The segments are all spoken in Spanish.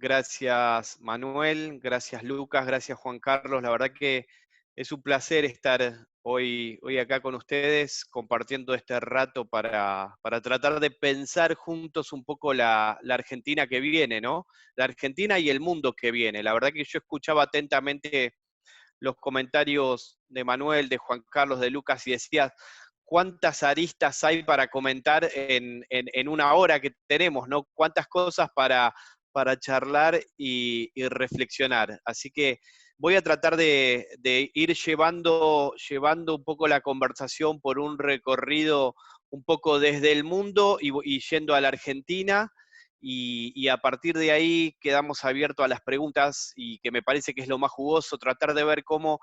Gracias Manuel, gracias Lucas, gracias Juan Carlos. La verdad que es un placer estar hoy acá con ustedes compartiendo este rato para tratar de pensar juntos un poco la Argentina que viene, ¿no? La Argentina y el mundo que viene. La verdad que yo escuchaba atentamente los comentarios de Manuel, de Juan Carlos, de Lucas y decía cuántas aristas hay para comentar en una hora que tenemos, ¿no? Cuántas cosas para charlar y reflexionar. Así que voy a tratar de ir llevando un poco la conversación por un recorrido un poco desde el mundo y yendo a la Argentina. Y a partir de ahí quedamos abiertos a las preguntas y que me parece que es lo más jugoso, tratar de ver cómo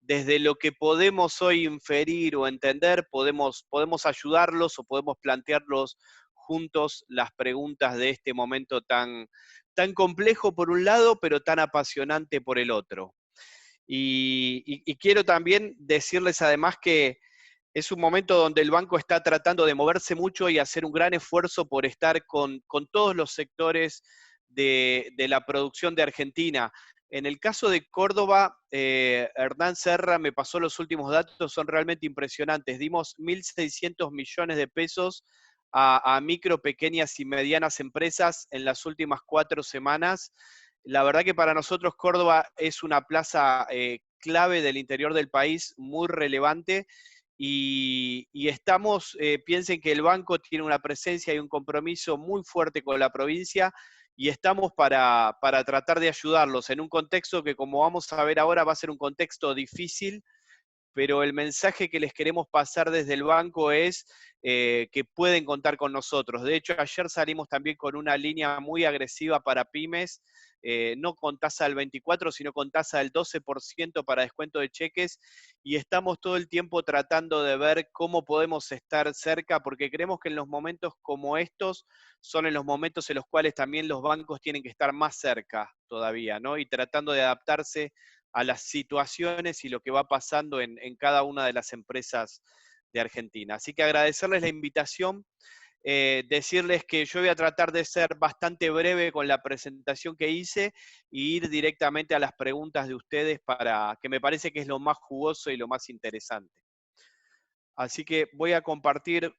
desde lo que podemos hoy inferir o entender, podemos ayudarlos o podemos plantearlos juntos las preguntas de este momento tan complejo por un lado, pero tan apasionante por el otro. Y quiero también decirles además que es un momento donde el banco está tratando de moverse mucho y hacer un gran esfuerzo por estar con todos los sectores de la producción de Argentina. En el caso de Córdoba, Hernán Serra me pasó los últimos datos, son realmente impresionantes. Dimos 1.600 millones de pesos a micro, pequeñas y medianas empresas en las últimas 4 semanas. La verdad que para nosotros Córdoba es una plaza clave del interior del país, muy relevante, y estamos, piensen que el banco tiene una presencia y un compromiso muy fuerte con la provincia, y estamos para tratar de ayudarlos en un contexto que, como vamos a ver ahora, va a ser un contexto difícil, pero el mensaje que les queremos pasar desde el banco es que pueden contar con nosotros. De hecho, ayer salimos también con una línea muy agresiva para pymes, no con tasa del 24, sino con tasa del 12% para descuento de cheques, y estamos todo el tiempo tratando de ver cómo podemos estar cerca, porque creemos que en los momentos como estos son en los momentos en los cuales también los bancos tienen que estar más cerca todavía, ¿no? Y tratando de adaptarse a las situaciones y lo que va pasando en cada una de las empresas de Argentina. Así que agradecerles la invitación, decirles que yo voy a tratar de ser bastante breve con la presentación que hice e ir directamente a las preguntas de ustedes, para que me parece que es lo más jugoso y lo más interesante. Así que voy a compartir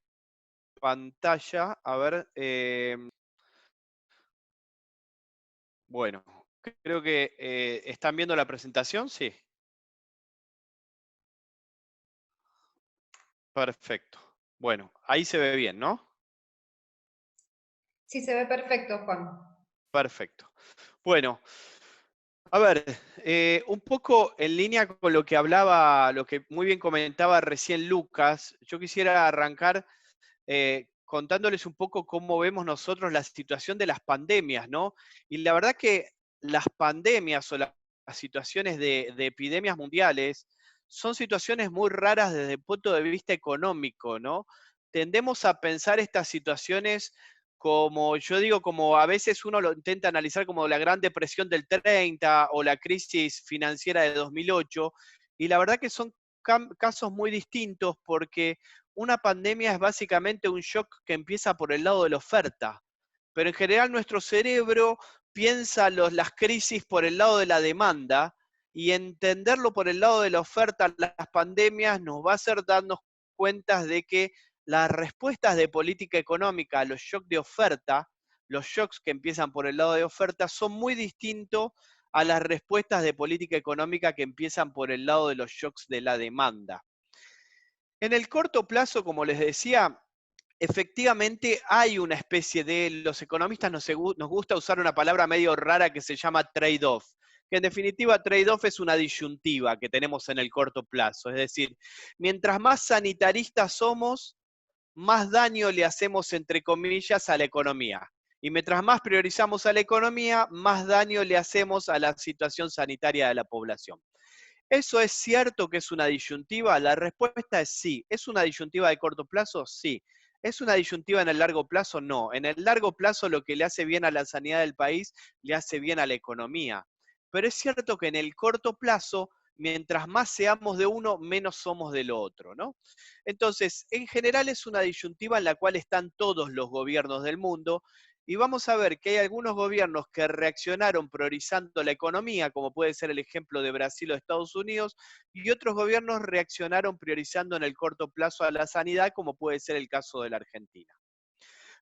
pantalla, a ver, bueno, creo que ¿están viendo la presentación? Sí. Perfecto. Bueno, ahí se ve bien, ¿no? Sí, se ve perfecto, Juan. Perfecto. Bueno, a ver, un poco en línea con lo que hablaba, lo que muy bien comentaba recién Lucas, yo quisiera arrancar contándoles un poco cómo vemos nosotros la situación de las pandemias, ¿no? Y la verdad que las pandemias o las situaciones de epidemias mundiales son situaciones muy raras desde el punto de vista económico, ¿no? Tendemos a pensar estas situaciones como, yo digo, como a veces uno lo intenta analizar como la Gran Depresión del 30 o la crisis financiera de 2008, y la verdad que son casos muy distintos, porque una pandemia es básicamente un shock que empieza por el lado de la oferta, pero en general nuestro cerebro piensa las crisis por el lado de la demanda, y entenderlo por el lado de la oferta, las pandemias nos va a hacer darnos cuenta de que las respuestas de política económica a los shocks de oferta, los shocks que empiezan por el lado de oferta, son muy distintos a las respuestas de política económica que empiezan por el lado de los shocks de la demanda. En el corto plazo, como les decía, efectivamente hay una especie de, los economistas nos gusta usar una palabra medio rara que se llama trade-off, que en definitiva trade-off es una disyuntiva que tenemos en el corto plazo. Es decir, mientras más sanitaristas somos, más daño le hacemos, entre comillas, a la economía. Y mientras más priorizamos a la economía, más daño le hacemos a la situación sanitaria de la población. ¿Eso es cierto que es una disyuntiva? La respuesta es sí. ¿Es una disyuntiva de corto plazo? Sí. ¿Es una disyuntiva en el largo plazo? No. En el largo plazo lo que le hace bien a la sanidad del país, le hace bien a la economía. Pero es cierto que en el corto plazo, mientras más seamos de uno, menos somos del otro, ¿no? Entonces, en general es una disyuntiva en la cual están todos los gobiernos del mundo, y vamos a ver que hay algunos gobiernos que reaccionaron priorizando la economía, como puede ser el ejemplo de Brasil o Estados Unidos, y otros gobiernos reaccionaron priorizando en el corto plazo a la sanidad, como puede ser el caso de la Argentina.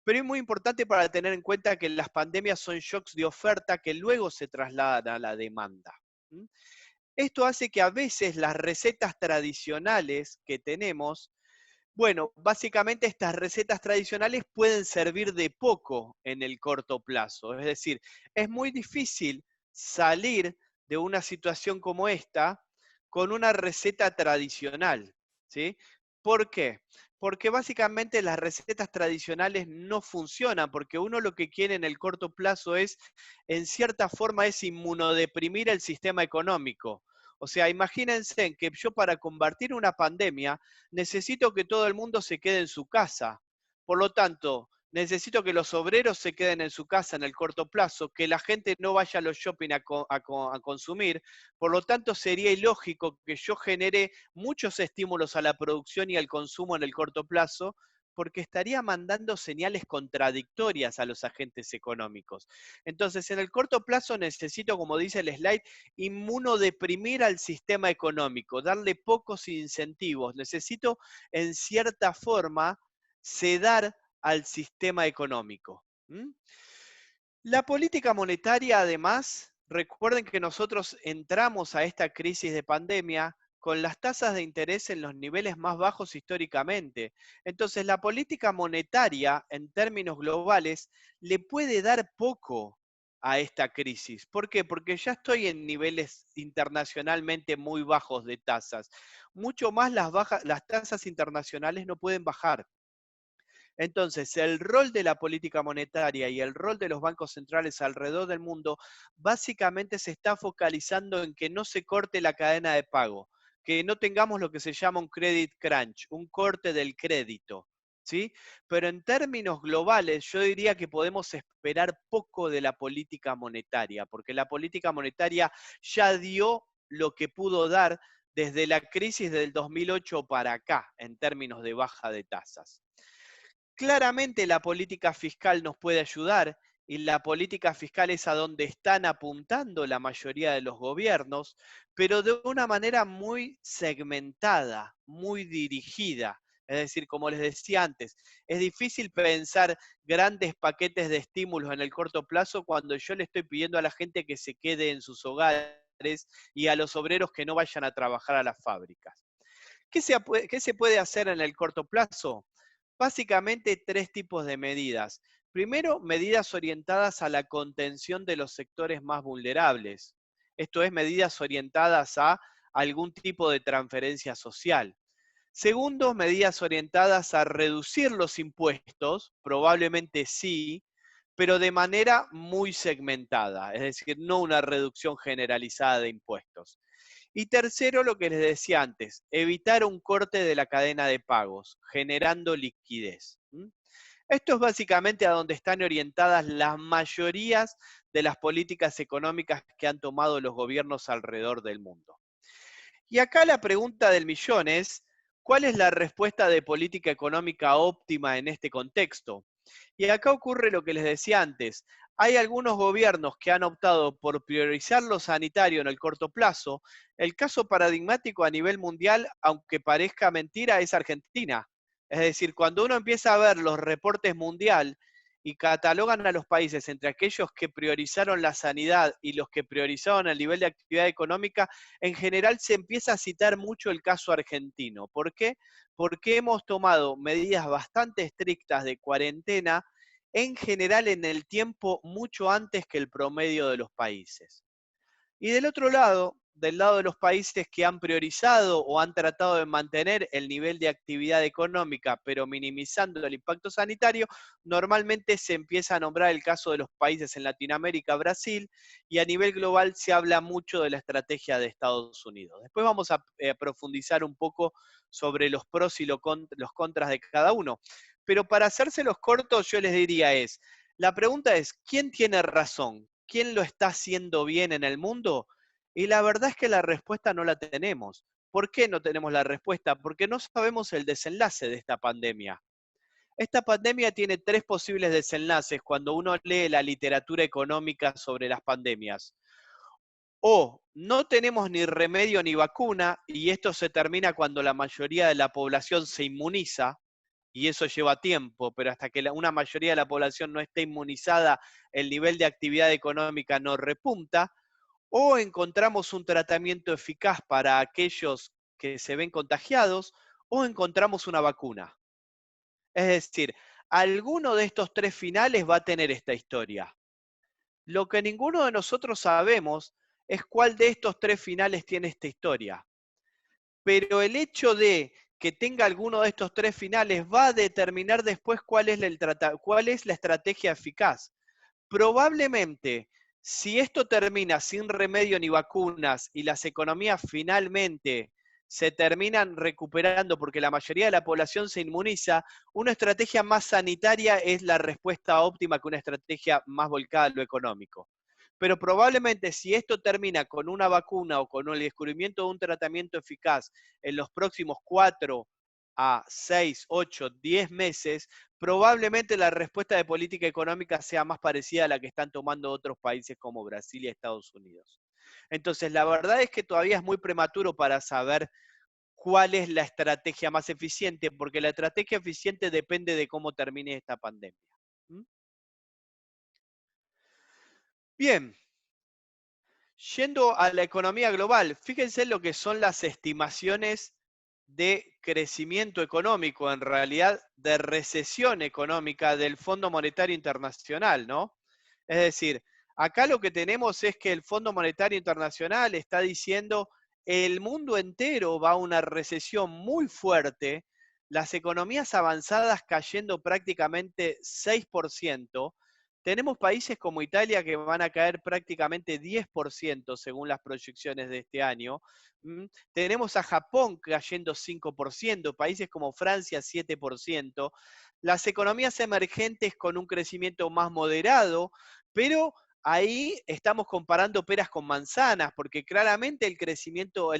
Pero es muy importante para tener en cuenta que las pandemias son shocks de oferta que luego se trasladan a la demanda. ¿Mm? Esto hace que a veces las recetas tradicionales que tenemos, bueno, básicamente estas recetas tradicionales pueden servir de poco en el corto plazo. Es decir, es muy difícil salir de una situación como esta con una receta tradicional, ¿sí? ¿Por qué? Porque básicamente las recetas tradicionales no funcionan, porque uno lo que quiere en el corto plazo es, en cierta forma, es inmunodeprimir el sistema económico. O sea, imagínense que yo para combatir una pandemia necesito que todo el mundo se quede en su casa. Por lo tanto, necesito que los obreros se queden en su casa en el corto plazo, que la gente no vaya a los shopping a consumir. Por lo tanto, sería ilógico que yo genere muchos estímulos a la producción y al consumo en el corto plazo, porque estaría mandando señales contradictorias a los agentes económicos. Entonces, en el corto plazo necesito, como dice el slide, inmunodeprimir al sistema económico, darle pocos incentivos. Necesito, en cierta forma, sedar al sistema económico. ¿Mm? La política monetaria, además, recuerden que nosotros entramos a esta crisis de pandemia con las tasas de interés en los niveles más bajos históricamente. Entonces, la política monetaria, en términos globales, le puede dar poco a esta crisis. ¿Por qué? Porque ya estoy en niveles internacionalmente muy bajos de tasas. Mucho más las tasas internacionales no pueden bajar. Entonces, el rol de la política monetaria y el rol de los bancos centrales alrededor del mundo básicamente se está focalizando en que no se corte la cadena de pago, que no tengamos lo que se llama un credit crunch, un corte del crédito, ¿sí? Pero en términos globales, yo diría que podemos esperar poco de la política monetaria, porque la política monetaria ya dio lo que pudo dar desde la crisis del 2008 para acá, en términos de baja de tasas. Claramente la política fiscal nos puede ayudar y la política fiscal es a donde están apuntando la mayoría de los gobiernos, pero de una manera muy segmentada, muy dirigida. Es decir, como les decía antes, es difícil pensar grandes paquetes de estímulos en el corto plazo cuando yo le estoy pidiendo a la gente que se quede en sus hogares y a los obreros que no vayan a trabajar a las fábricas. ¿Qué se puede hacer en el corto plazo? Básicamente tres tipos de medidas. Primero, medidas orientadas a la contención de los sectores más vulnerables. Esto es, medidas orientadas a algún tipo de transferencia social. Segundo, medidas orientadas a reducir los impuestos, probablemente sí, pero de manera muy segmentada, es decir, no una reducción generalizada de impuestos. Y tercero, lo que les decía antes, evitar un corte de la cadena de pagos, generando liquidez. Esto es básicamente a donde están orientadas las mayorías de las políticas económicas que han tomado los gobiernos alrededor del mundo. Y acá la pregunta del millón es, ¿cuál es la respuesta de política económica óptima en este contexto? Y acá ocurre lo que les decía antes. Hay algunos gobiernos que han optado por priorizar lo sanitario en el corto plazo. El caso paradigmático a nivel mundial, aunque parezca mentira, es Argentina. Es decir, cuando uno empieza a ver los reportes mundial y catalogan a los países entre aquellos que priorizaron la sanidad y los que priorizaron el nivel de actividad económica, en general se empieza a citar mucho el caso argentino. ¿Por qué? Porque hemos tomado medidas bastante estrictas de cuarentena, en general en el tiempo mucho antes que el promedio de los países. Y del otro lado, del lado de los países que han priorizado o han tratado de mantener el nivel de actividad económica, pero minimizando el impacto sanitario, normalmente se empieza a nombrar el caso de los países en Latinoamérica, Brasil, y a nivel global se habla mucho de la estrategia de Estados Unidos. Después vamos a profundizar un poco sobre los pros y los contras de cada uno. Pero para hacérselos cortos, yo les diría la pregunta es, ¿quién tiene razón? ¿Quién lo está haciendo bien en el mundo? Y la verdad es que la respuesta no la tenemos. ¿Por qué no tenemos la respuesta? Porque no sabemos el desenlace de esta pandemia. Esta pandemia tiene tres posibles desenlaces cuando uno lee la literatura económica sobre las pandemias. O no tenemos ni remedio ni vacuna, y esto se termina cuando la mayoría de la población se inmuniza, y eso lleva tiempo, pero hasta que una mayoría de la población no esté inmunizada, el nivel de actividad económica no repunta. O encontramos un tratamiento eficaz para aquellos que se ven contagiados, o encontramos una vacuna. Es decir, alguno de estos tres finales va a tener esta historia. Lo que ninguno de nosotros sabemos es cuál de estos tres finales tiene esta historia. Pero el hecho de que tenga alguno de estos tres finales va a determinar después cuál es la estrategia eficaz. Probablemente, si esto termina sin remedio ni vacunas y las economías finalmente se terminan recuperando porque la mayoría de la población se inmuniza, una estrategia más sanitaria es la respuesta óptima que una estrategia más volcada a lo económico. Pero probablemente si esto termina con una vacuna o con el descubrimiento de un tratamiento eficaz en los próximos 4 a 6, 8, 10 meses, probablemente la respuesta de política económica sea más parecida a la que están tomando otros países como Brasil y Estados Unidos. Entonces, la verdad es que todavía es muy prematuro para saber cuál es la estrategia más eficiente, porque la estrategia eficiente depende de cómo termine esta pandemia. ¿Mm? Bien, yendo a la economía global, fíjense lo que son las estimaciones de crecimiento económico, en realidad de recesión económica del Fondo Monetario Internacional, ¿no? Es decir, acá lo que tenemos es que el Fondo Monetario Internacional está diciendo el mundo entero va a una recesión muy fuerte, las economías avanzadas cayendo prácticamente 6%. Tenemos países como Italia que van a caer prácticamente 10% según las proyecciones de este año. Tenemos a Japón cayendo 5%, países como Francia 7%, las economías emergentes con un crecimiento más moderado, pero ahí estamos comparando peras con manzanas, porque claramente el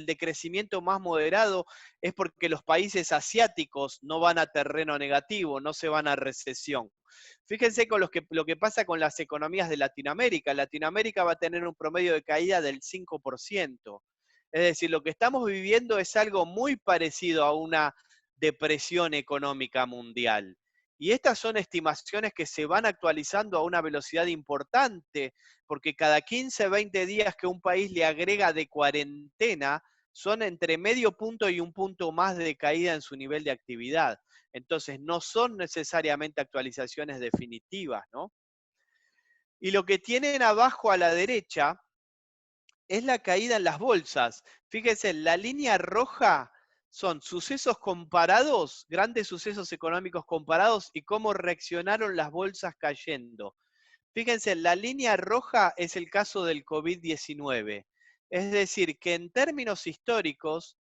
decrecimiento más moderado es porque los países asiáticos no van a terreno negativo, no se van a recesión. Fíjense con lo que pasa con las economías de Latinoamérica. Latinoamérica va a tener un promedio de caída del 5%. Es decir, lo que estamos viviendo es algo muy parecido a una depresión económica mundial. Y estas son estimaciones que se van actualizando a una velocidad importante, porque cada 15, 20 días que un país le agrega de cuarentena, son entre medio punto y un punto más de caída en su nivel de actividad. Entonces, no son necesariamente actualizaciones definitivas, ¿no? Y lo que tienen abajo a la derecha es la caída en las bolsas. Fíjense, la línea roja son sucesos comparados, grandes sucesos económicos comparados y cómo reaccionaron las bolsas cayendo. Fíjense, la línea roja es el caso del COVID-19. Es decir, que en términos históricos,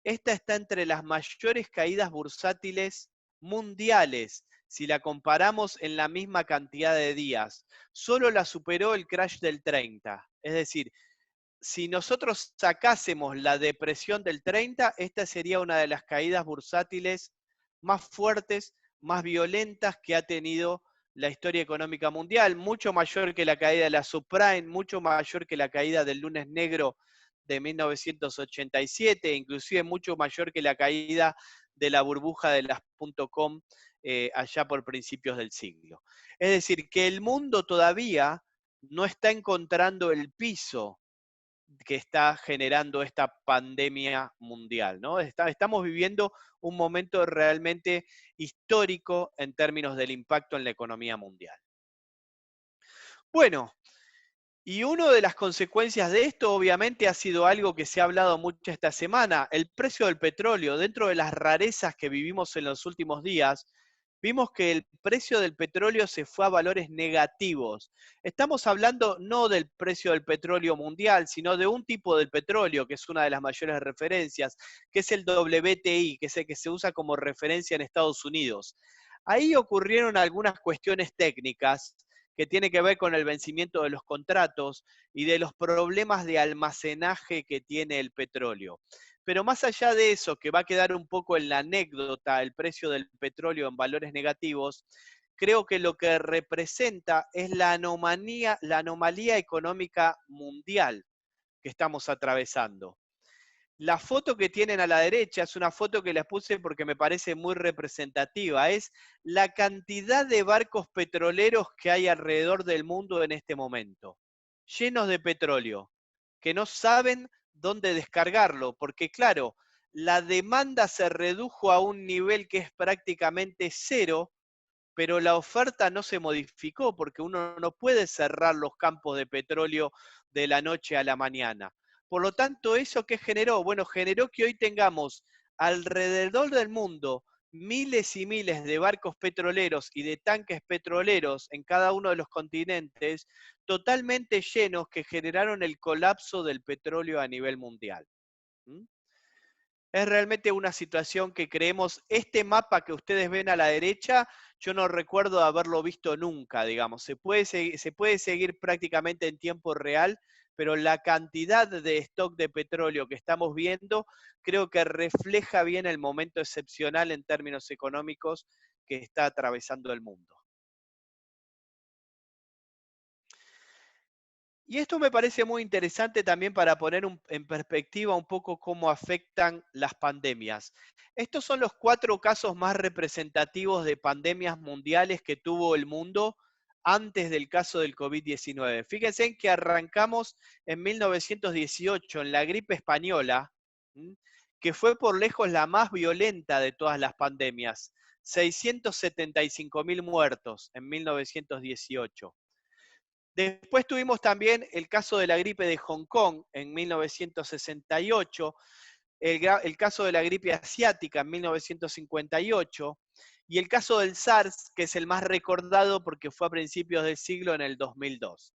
esta está entre las mayores caídas bursátiles mundiales, si la comparamos en la misma cantidad de días. Solo la superó el crash del 30. Es decir, si nosotros sacásemos la depresión del 30, esta sería una de las caídas bursátiles más fuertes, más violentas que ha tenido la historia económica mundial, mucho mayor que la caída de la subprime, mucho mayor que la caída del lunes negro de 1987, inclusive mucho mayor que la caída de la burbuja de las .com allá por principios del siglo. Es decir, que el mundo todavía no está encontrando el piso que está generando esta pandemia mundial, ¿no? Estamos viviendo un momento realmente histórico en términos del impacto en la economía mundial. Bueno, y una de las consecuencias de esto, obviamente, ha sido algo que se ha hablado mucho esta semana, el precio del petróleo. Dentro de las rarezas que vivimos en los últimos días, vimos que el precio del petróleo se fue a valores negativos. Estamos hablando no del precio del petróleo mundial, sino de un tipo del petróleo, que es una de las mayores referencias, que es el WTI, que es el que se usa como referencia en Estados Unidos. Ahí ocurrieron algunas cuestiones técnicas que tiene que ver con el vencimiento de los contratos y de los problemas de almacenaje que tiene el petróleo. Pero más allá de eso, que va a quedar un poco en la anécdota, el precio del petróleo en valores negativos, creo que lo que representa es la anomalía económica mundial que estamos atravesando. La foto que tienen a la derecha es una foto que les puse porque me parece muy representativa. Es la cantidad de barcos petroleros que hay alrededor del mundo en este momento, llenos de petróleo, que no saben dónde descargarlo, porque claro, la demanda se redujo a un nivel que es prácticamente cero, pero la oferta no se modificó porque uno no puede cerrar los campos de petróleo de la noche a la mañana. Por lo tanto, ¿eso qué generó? Bueno, generó que hoy tengamos alrededor del mundo miles y miles de barcos petroleros y de tanques petroleros en cada uno de los continentes totalmente llenos que generaron el colapso del petróleo a nivel mundial. ¿Mm? Es realmente una situación que creemos, este mapa que ustedes ven a la derecha, yo no recuerdo haberlo visto nunca, digamos. Se puede seguir prácticamente en tiempo real, pero la cantidad de stock de petróleo que estamos viendo creo que refleja bien el momento excepcional en términos económicos que está atravesando el mundo. Y esto me parece muy interesante también para poner en perspectiva un poco cómo afectan las pandemias. Estos son los 4 casos más representativos de pandemias mundiales que tuvo el mundo antes del caso del COVID-19. Fíjense en que arrancamos en 1918 en la gripe española, que fue por lejos la más violenta de todas las pandemias. 675.000 muertos en 1918. Después tuvimos también el caso de la gripe de Hong Kong en 1968, el caso de la gripe asiática en 1958 y el caso del SARS, que es el más recordado porque fue a principios del siglo en el 2002.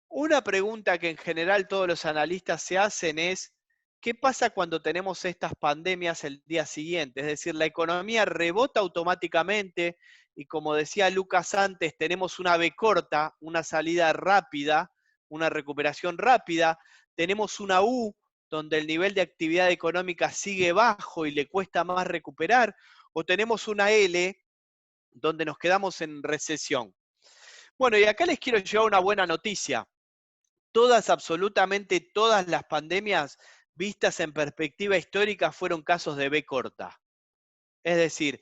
Una pregunta que en general todos los analistas se hacen es, ¿qué pasa cuando tenemos estas pandemias el día siguiente? Es decir, la economía rebota automáticamente y como decía Lucas antes, tenemos una V corta, una salida rápida, una recuperación rápida, tenemos una U donde el nivel de actividad económica sigue bajo y le cuesta más recuperar, o tenemos una L donde nos quedamos en recesión. Bueno, y acá les quiero llevar una buena noticia. Todas, absolutamente todas las pandemias vistas en perspectiva histórica fueron casos de B corta. Es decir,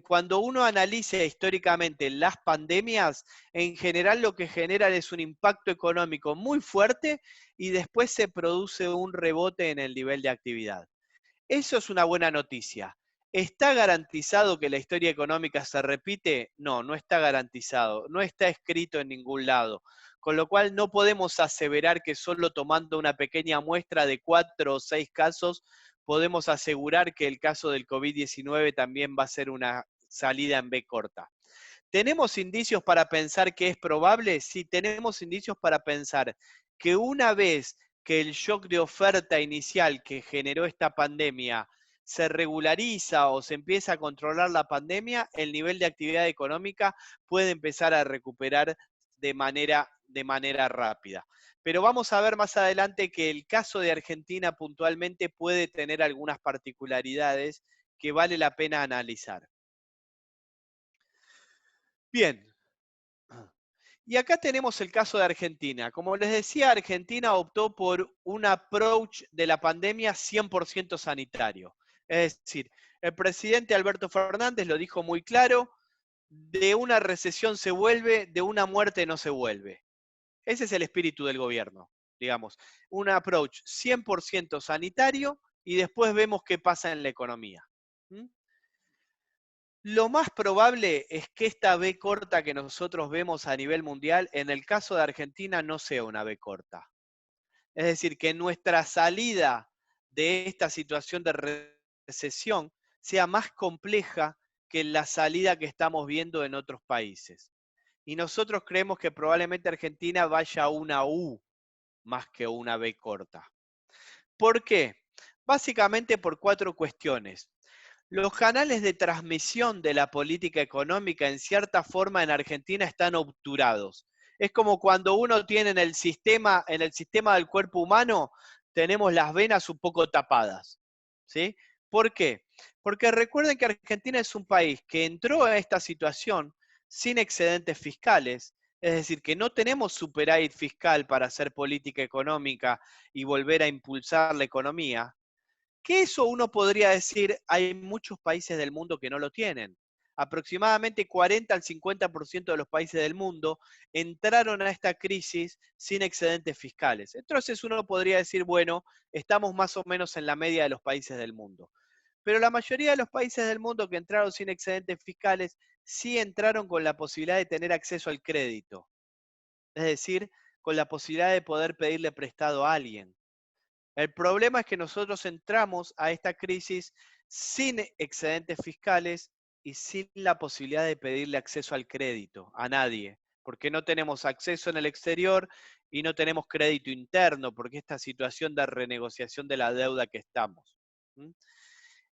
cuando uno analiza históricamente las pandemias, en general lo que generan es un impacto económico muy fuerte y después se produce un rebote en el nivel de actividad. Eso es una buena noticia. ¿Está garantizado que la historia económica se repite? No, no está garantizado, no está escrito en ningún lado. Con lo cual no podemos aseverar que solo tomando una pequeña muestra de 4 o 6 casos podemos asegurar que el caso del COVID-19 también va a ser una salida en B corta. ¿Tenemos indicios para pensar que es probable? Sí, tenemos indicios para pensar que una vez que el shock de oferta inicial que generó esta pandemia se regulariza o se empieza a controlar la pandemia, el nivel de actividad económica puede empezar a recuperar de manera rápida. Pero vamos a ver más adelante que el caso de Argentina puntualmente puede tener algunas particularidades que vale la pena analizar. Bien, y acá tenemos el caso de Argentina. Como les decía, Argentina optó por un approach de la pandemia 100% sanitario. Es decir, el presidente Alberto Fernández lo dijo muy claro, de una recesión se vuelve, de una muerte no se vuelve. Ese es el espíritu del gobierno, digamos. Un approach 100% sanitario y después vemos qué pasa en la economía. ¿Mm? Lo más probable es que esta B corta que nosotros vemos a nivel mundial, en el caso de Argentina, no sea una B corta. Es decir, que nuestra salida de esta situación de recesión sea más compleja que la salida que estamos viendo en otros países. Y nosotros creemos que probablemente Argentina vaya a una U más que una B corta. ¿Por qué? Básicamente por 4 cuestiones. Los canales de transmisión de la política económica en cierta forma en Argentina están obturados. Es como cuando uno tiene en el sistema del cuerpo humano, tenemos las venas un poco tapadas, ¿sí? ¿Por qué? Porque recuerden que Argentina es un país que entró a esta situación sin excedentes fiscales, es decir, que no tenemos superávit fiscal para hacer política económica y volver a impulsar la economía, que eso uno podría decir, hay muchos países del mundo que no lo tienen. Aproximadamente 40 al 50% de los países del mundo entraron a esta crisis sin excedentes fiscales. Entonces uno podría decir, bueno, estamos más o menos en la media de los países del mundo. Pero la mayoría de los países del mundo que entraron sin excedentes fiscales sí entraron con la posibilidad de tener acceso al crédito. Es decir, con la posibilidad de poder pedirle prestado a alguien. El problema es que nosotros entramos a esta crisis sin excedentes fiscales y sin la posibilidad de pedirle acceso al crédito a nadie, porque no tenemos acceso en el exterior y no tenemos crédito interno, porque esta situación de renegociación de la deuda que estamos. ¿Mm?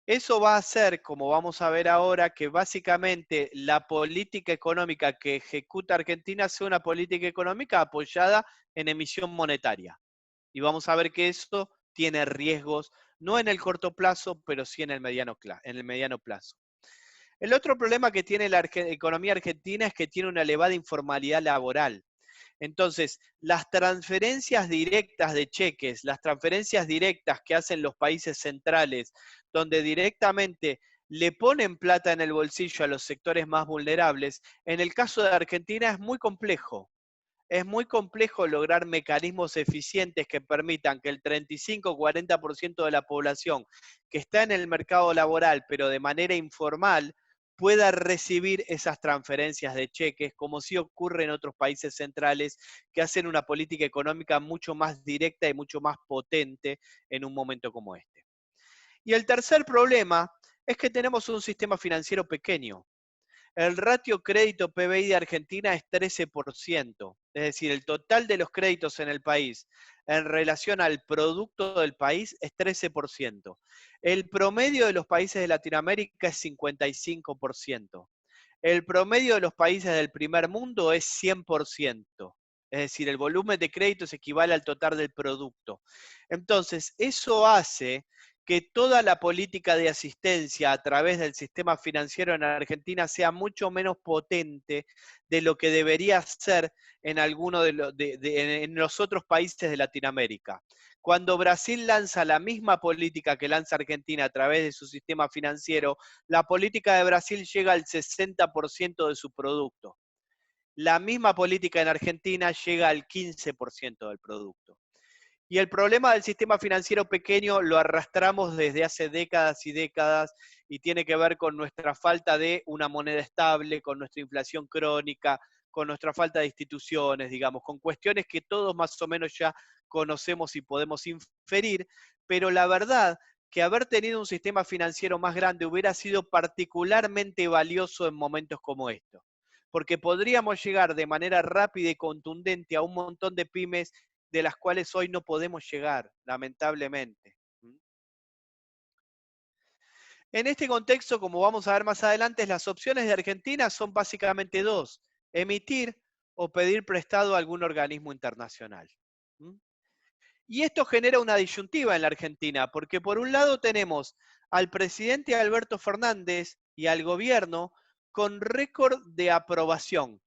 Eso va a hacer, como vamos a ver ahora, que básicamente la política económica que ejecuta Argentina sea una política económica apoyada en emisión monetaria. Y vamos a ver que eso tiene riesgos, no en el corto plazo, pero sí en el mediano plazo. El otro problema que tiene la economía argentina es que tiene una elevada informalidad laboral. Entonces, las transferencias directas de cheques, las transferencias directas que hacen los países centrales, donde directamente le ponen plata en el bolsillo a los sectores más vulnerables, en el caso de Argentina es muy complejo. Es muy complejo lograr mecanismos eficientes que permitan que el 35-40% de la población que está en el mercado laboral, pero de manera informal, pueda recibir esas transferencias de cheques, como sí ocurre en otros países centrales que hacen una política económica mucho más directa y mucho más potente en un momento como este. Y el tercer problema es que tenemos un sistema financiero pequeño. El ratio crédito PBI de Argentina es 13%, es decir, el total de los créditos en el país en relación al producto del país es 13%. El promedio de los países de Latinoamérica es 55%. El promedio de los países del primer mundo es 100%. Es decir, el volumen de créditos equivale al total del producto. Entonces, eso hace que toda la política de asistencia a través del sistema financiero en Argentina sea mucho menos potente de lo que debería ser en alguno en los otros países de Latinoamérica. Cuando Brasil lanza la misma política que lanza Argentina a través de su sistema financiero, la política de Brasil llega al 60% de su producto. La misma política en Argentina llega al 15% del producto. Y el problema del sistema financiero pequeño lo arrastramos desde hace décadas y décadas y tiene que ver con nuestra falta de una moneda estable, con nuestra inflación crónica, con nuestra falta de instituciones, digamos, con cuestiones que todos más o menos ya conocemos y podemos inferir, pero la verdad que haber tenido un sistema financiero más grande hubiera sido particularmente valioso en momentos como estos, porque podríamos llegar de manera rápida y contundente a un montón de pymes de las cuales hoy no podemos llegar, lamentablemente. En este contexto, como vamos a ver más adelante, las opciones de Argentina son básicamente dos: emitir o pedir prestado a algún organismo internacional. Y esto genera una disyuntiva en la Argentina, porque por un lado tenemos al presidente Alberto Fernández y al gobierno con récord de aprobación.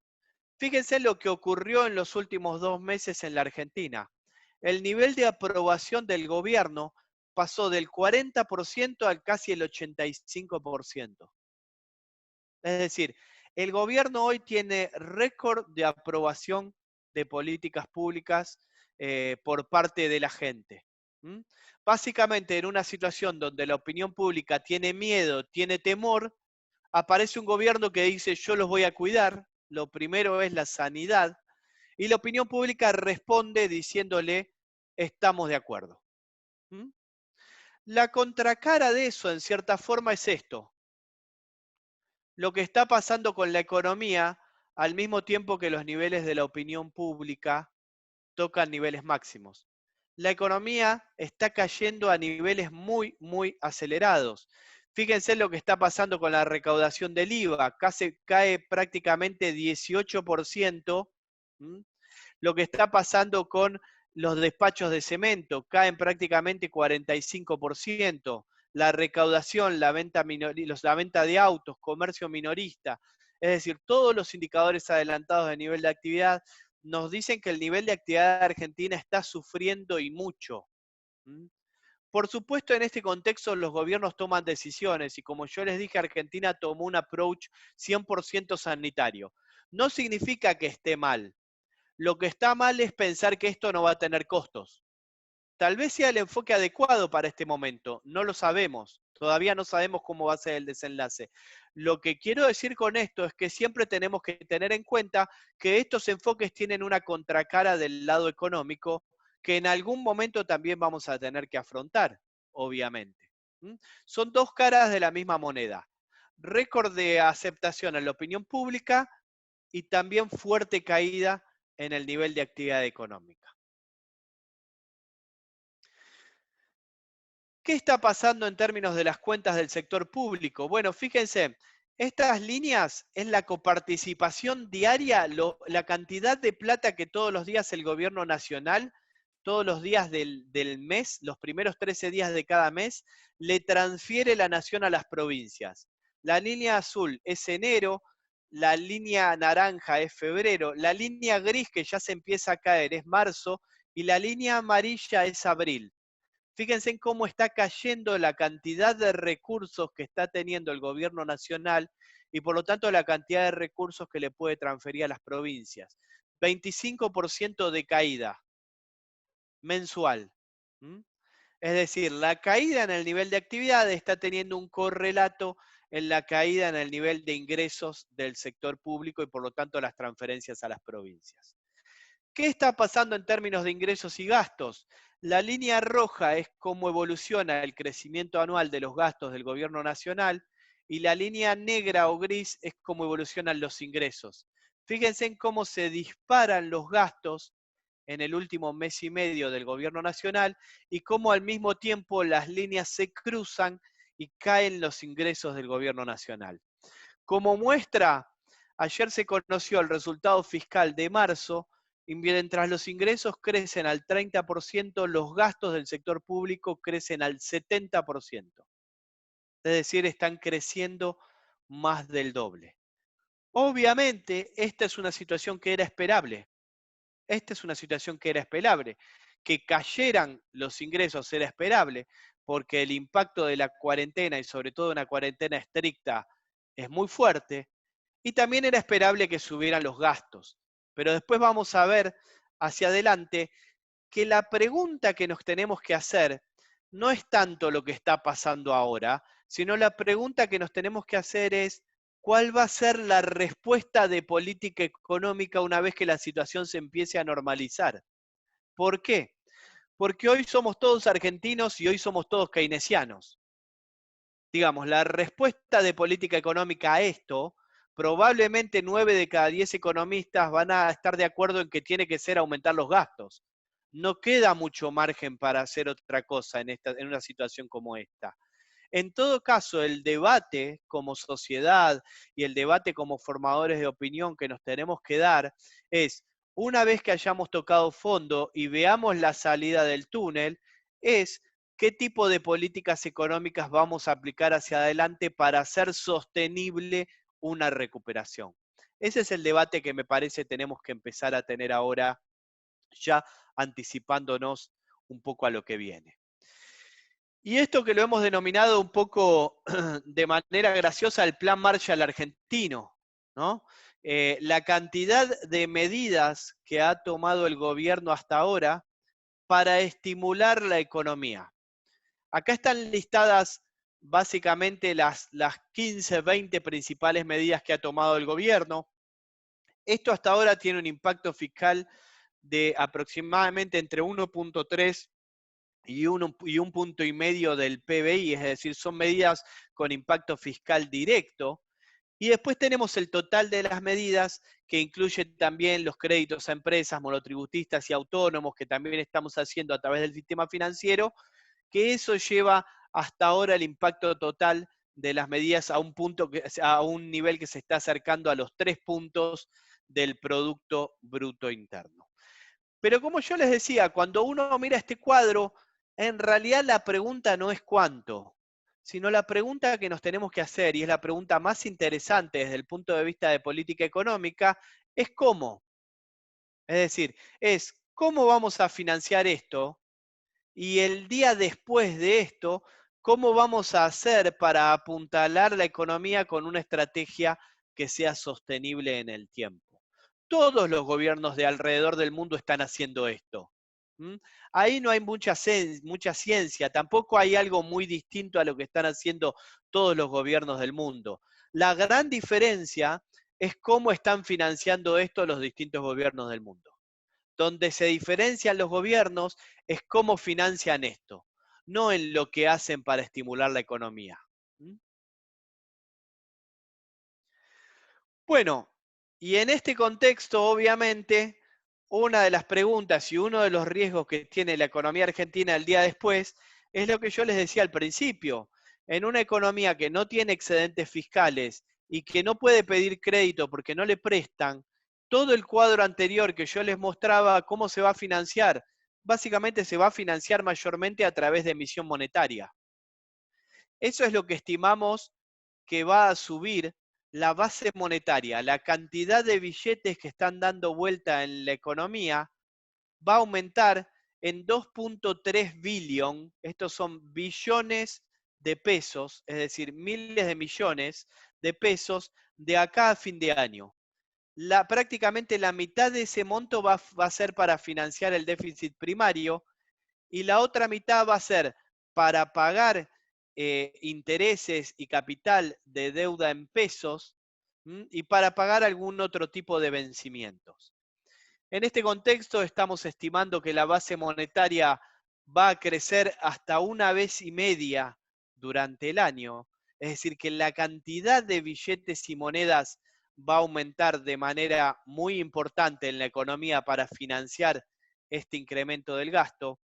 Fíjense lo que ocurrió en los últimos 2 meses en la Argentina. El nivel de aprobación del gobierno pasó del 40% al casi el 85%. Es decir, el gobierno hoy tiene récord de aprobación de políticas públicas por parte de la gente. ¿Mm? Básicamente, en una situación donde la opinión pública tiene miedo, tiene temor, aparece un gobierno que dice: yo los voy a cuidar, lo primero es la sanidad, y la opinión pública responde diciéndole: estamos de acuerdo. ¿Mm? La contracara de eso, en cierta forma, es esto: lo que está pasando con la economía al mismo tiempo que los niveles de la opinión pública tocan niveles máximos. La economía está cayendo a niveles muy, muy acelerados. Fíjense lo que está pasando con la recaudación del IVA, casi cae prácticamente 18%. ¿Mm? Lo que está pasando con los despachos de cemento caen prácticamente 45%, la recaudación, la venta de autos, comercio minorista, es decir, todos los indicadores adelantados de nivel de actividad nos dicen que el nivel de actividad de Argentina está sufriendo y mucho. ¿Mm? Por supuesto, en este contexto los gobiernos toman decisiones y como yo les dije, Argentina tomó un approach 100% sanitario. No significa que esté mal. Lo que está mal es pensar que esto no va a tener costos. Tal vez sea el enfoque adecuado para este momento, no lo sabemos. Todavía no sabemos cómo va a ser el desenlace. Lo que quiero decir con esto es que siempre tenemos que tener en cuenta que estos enfoques tienen una contracara del lado económico que en algún momento también vamos a tener que afrontar, obviamente. ¿Mm? Son dos caras de la misma moneda. Récord de aceptación en la opinión pública y también fuerte caída en el nivel de actividad económica. ¿Qué está pasando en términos de las cuentas del sector público? Bueno, fíjense, estas líneas es la coparticipación diaria, la cantidad de plata que todos los días el gobierno nacional, todos los días del mes, los primeros 13 días de cada mes, le transfiere la nación a las provincias. La línea azul es enero, la línea naranja es febrero, la línea gris que ya se empieza a caer es marzo y la línea amarilla es abril. Fíjense en cómo está cayendo la cantidad de recursos que está teniendo el gobierno nacional y por lo tanto la cantidad de recursos que le puede transferir a las provincias. 25% de caída mensual. ¿Mm? Es decir, la caída en el nivel de actividad está teniendo un correlato en la caída en el nivel de ingresos del sector público y por lo tanto las transferencias a las provincias. ¿Qué está pasando en términos de ingresos y gastos? La línea roja es cómo evoluciona el crecimiento anual de los gastos del gobierno nacional y la línea negra o gris es cómo evolucionan los ingresos. Fíjense en cómo se disparan los gastos en el último mes y medio del gobierno nacional y cómo al mismo tiempo las líneas se cruzan y caen los ingresos del gobierno nacional. Como muestra, ayer se conoció el resultado fiscal de marzo y mientras los ingresos crecen al 30%, los gastos del sector público crecen al 70%. Es decir, están creciendo más del doble. Obviamente, esta es una situación que era esperable. Esta es una situación que era esperable. Que cayeran los ingresos era esperable, porque el impacto de la cuarentena y sobre todo una cuarentena estricta es muy fuerte, y también era esperable que subieran los gastos. Pero después vamos a ver hacia adelante que la pregunta que nos tenemos que hacer no es tanto lo que está pasando ahora, sino la pregunta que nos tenemos que hacer es cuál va a ser la respuesta de política económica una vez que la situación se empiece a normalizar. ¿Por qué? Porque hoy somos todos argentinos y hoy somos todos keynesianos. Digamos, la respuesta de política económica a esto, probablemente 9 de cada 10 economistas van a estar de acuerdo en que tiene que ser aumentar los gastos. No queda mucho margen para hacer otra cosa en una situación como esta. En todo caso, el debate como sociedad y el debate como formadores de opinión que nos tenemos que dar es, una vez que hayamos tocado fondo y veamos la salida del túnel, es qué tipo de políticas económicas vamos a aplicar hacia adelante para hacer sostenible una recuperación. Ese es el debate que me parece tenemos que empezar a tener ahora, ya anticipándonos un poco a lo que viene. Y esto que lo hemos denominado un poco de manera graciosa el Plan Marshall argentino, ¿no? La cantidad de medidas que ha tomado el gobierno hasta ahora para estimular la economía. Acá están listadas básicamente las 15, 20 principales medidas que ha tomado el gobierno. Esto hasta ahora tiene un impacto fiscal de aproximadamente entre 1.3 y un punto y medio del PBI, es decir, son medidas con impacto fiscal directo. Y después tenemos el total de las medidas que incluye también los créditos a empresas, monotributistas y autónomos que también estamos haciendo a través del sistema financiero, que eso lleva hasta ahora el impacto total de las medidas a un nivel que se está acercando a los 3 puntos del Producto Bruto Interno. Pero como yo les decía, cuando uno mira este cuadro, en realidad la pregunta no es cuánto, sino la pregunta que nos tenemos que hacer, y es la pregunta más interesante desde el punto de vista de política económica, es cómo. Es decir, es cómo vamos a financiar esto y el día después de esto, cómo vamos a hacer para apuntalar la economía con una estrategia que sea sostenible en el tiempo. Todos los gobiernos de alrededor del mundo están haciendo esto. ¿Mm? Ahí no hay mucha ciencia, tampoco hay algo muy distinto a lo que están haciendo todos los gobiernos del mundo. La gran diferencia es cómo están financiando esto los distintos gobiernos del mundo. Donde se diferencian los gobiernos es cómo financian esto, no en lo que hacen para estimular la economía. ¿Mm? Bueno, y en este contexto, obviamente, una de las preguntas y uno de los riesgos que tiene la economía argentina el día después es lo que yo les decía al principio. En una economía que no tiene excedentes fiscales y que no puede pedir crédito porque no le prestan, todo el cuadro anterior que yo les mostraba cómo se va a financiar, básicamente se va a financiar mayormente a través de emisión monetaria. Eso es lo que estimamos que va a subir la base monetaria, la cantidad de billetes que están dando vuelta en la economía va a aumentar en 2.3 billion, estos son billones de pesos, es decir, miles de millones de pesos de acá a fin de año. Prácticamente la mitad de ese monto va a ser para financiar el déficit primario y la otra mitad va a ser para pagar intereses y capital de deuda en pesos y para pagar algún otro tipo de vencimientos. En este contexto estamos estimando que la base monetaria va a crecer hasta 1,5 veces durante el año, es decir, que la cantidad de billetes y monedas va a aumentar de manera muy importante en la economía para financiar este incremento del gasto.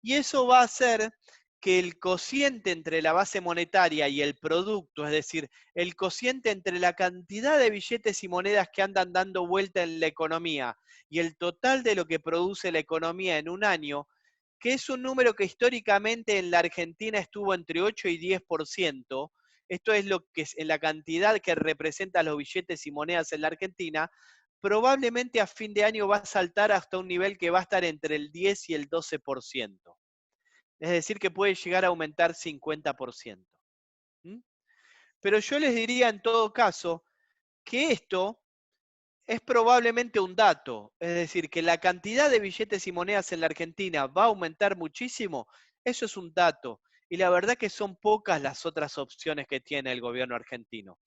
Y eso va a hacer que el cociente entre la base monetaria y el producto, es decir, el cociente entre la cantidad de billetes y monedas que andan dando vuelta en la economía y el total de lo que produce la economía en un año, que es un número que históricamente en la Argentina estuvo entre 8 y 10%, esto es lo que es en la cantidad que representa los billetes y monedas en la Argentina, probablemente a fin de año va a saltar hasta un nivel que va a estar entre el 10 y el 12%. Es decir, que puede llegar a aumentar 50%. ¿Mm? Pero yo les diría en todo caso que esto es probablemente un dato, es decir, que la cantidad de billetes y monedas en la Argentina va a aumentar muchísimo, eso es un dato. Y la verdad que son pocas las otras opciones que tiene el gobierno argentino.